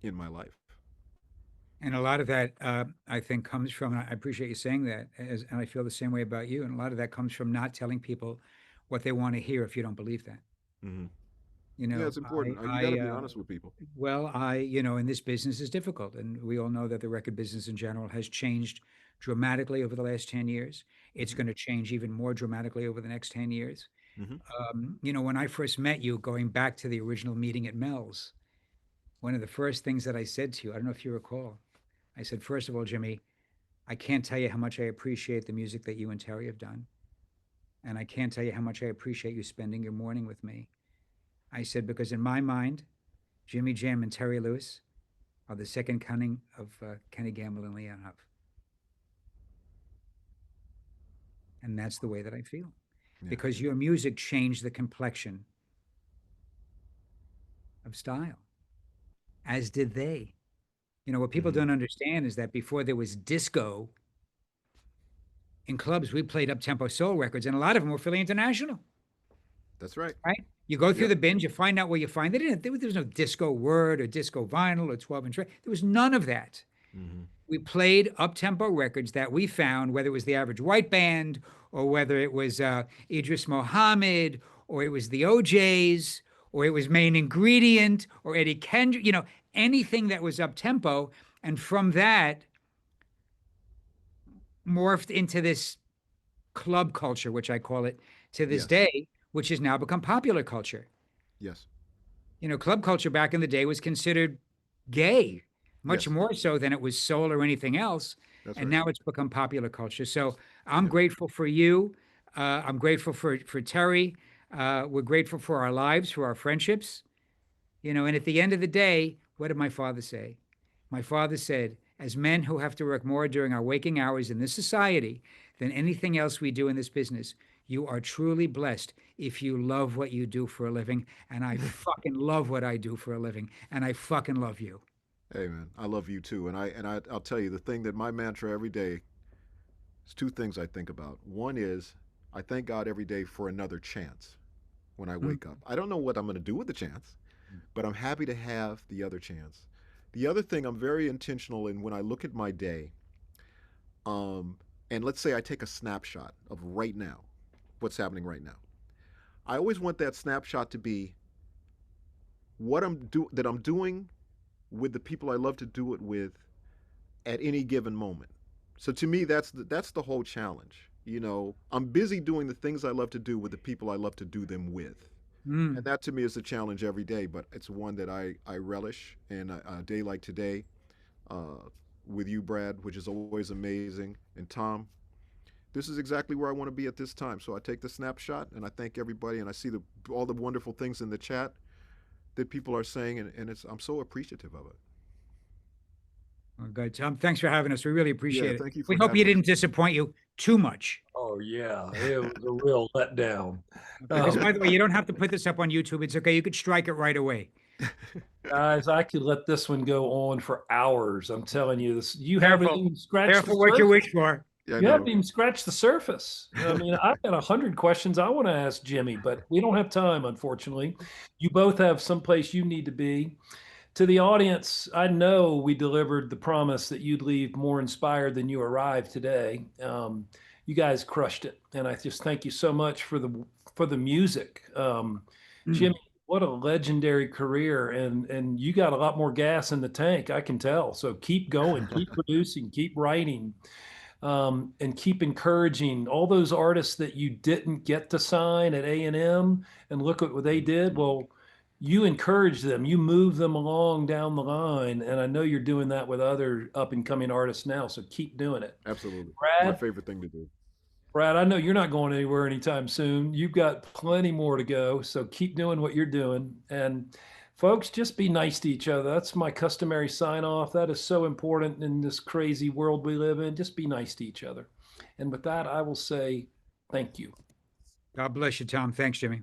in my life. And a lot of that, I think, comes from, and I appreciate you saying that, and I feel the same way about you. And a lot of that comes from not telling people what they want to hear if you don't believe that. Hmm. You Yeah, know, it's important. You got to be honest with people. well, in this business is difficult. And we all know that the record business in general has changed dramatically over the last 10 years. It's Hmm. going to change even more dramatically over the next 10 years. Hmm. When I first met you, going back to the original meeting at Mel's, one of the first things that I said to you, I don't know if you recall, I said, first of all, Jimmy, I can't tell you how much I appreciate the music that you and Terry have done. And I can't tell you how much I appreciate you spending your morning with me. I said, because in my mind, Jimmy Jam and Terry Lewis are the second coming of Kenny Gamble and Leon Huff. And that's the way that I feel. Yeah. Because your music changed the complexion of style, as did they. What people Hmm. don't understand is that before there was disco in clubs, we played up tempo soul records, and a lot of them were Philly International. That's right. Right? You go through Yep. the bins, you find out where you find. There was no disco word or disco vinyl or 12-inch. There was none of that. Hmm. We played up-tempo records that we found, whether it was the Average White Band or whether it was Idris Mohammed or it was the OJs or it was Main Ingredient or Eddie Kendrick, anything that was up-tempo. And from that morphed into this club culture, which I call it to this Yes. day, which has now become popular culture. Yes. Club culture back in the day was considered gay, much Yes. more so than it was soul or anything else. That's And right. now it's become popular culture. So I'm Yep. grateful for you. I'm grateful for Terry. We're grateful for our lives, for our friendships. And at the end of the day, what did my father say? My father said, as men who have to work more during our waking hours in this society than anything else we do in this business, you are truly blessed if you love what you do for a living. And I fucking love what I do for a living. And I fucking love you. Hey man, I love you too, and I'll tell you the thing that my mantra every day is two things I think about. One is I thank God every day for another chance when I Mm. wake up. I don't know what I'm going to do with the chance, but I'm happy to have the other chance. The other thing I'm very intentional in when I look at my day, um, and let's say I take a snapshot of right now, what's happening right now. I always want that snapshot to be what I'm doing with the people I love to do it with at any given moment. So to me, that's the whole challenge. I'm busy doing the things I love to do with the people I love to do them with, and Mm. that to me is a challenge every day. But it's one that I relish. And a day like today, uh, with you, Brad, which is always amazing, and Tom, this is exactly where I want to be at this time. So I take the snapshot and I thank everybody, and I see all the wonderful things in the chat that people are saying, and I'm so appreciative of it. Well, good, Tom. Thanks for having us. We really Yeah, appreciate it. thank you We for hope you having us. didn't disappoint you too much. Oh yeah, it was a real letdown. Okay. This, Um, by the way, you don't have to put this up on YouTube. It's okay. You could strike it right away. Guys, I could let this one go on for hours. I'm telling you this. You haven't Careful. even scratched the Careful what you surface. wish for. Yeah, I You haven't know. even scratched the surface. I mean, I've got 100 questions I want to ask Jimmy, but we don't have time, unfortunately. You both have someplace you need to be. To the audience, I know we delivered the promise that you'd leave more inspired than you arrived today. You guys crushed it, and I just thank you so much for the music. Mm. Jimmy, what a legendary career, and you got a lot more gas in the tank, I can tell. So keep going, keep producing, keep writing, and keep encouraging all those artists that you didn't get to sign at A&M and look at what they did. Well, you encourage them, you move them along down the line, and I know you're doing that with other up and coming artists now. So keep doing it. Absolutely. My Brad, favorite thing to do. Brad, I know you're not going anywhere anytime soon. You've got plenty more to go, so keep doing what you're doing. And Folks, just be nice to each other. That's my customary sign off. That is so important in this crazy world we live in. Just be nice to each other. And with that, I will say thank you. God bless you, Tom. Thanks, Jimmy.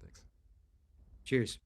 Thanks. Cheers.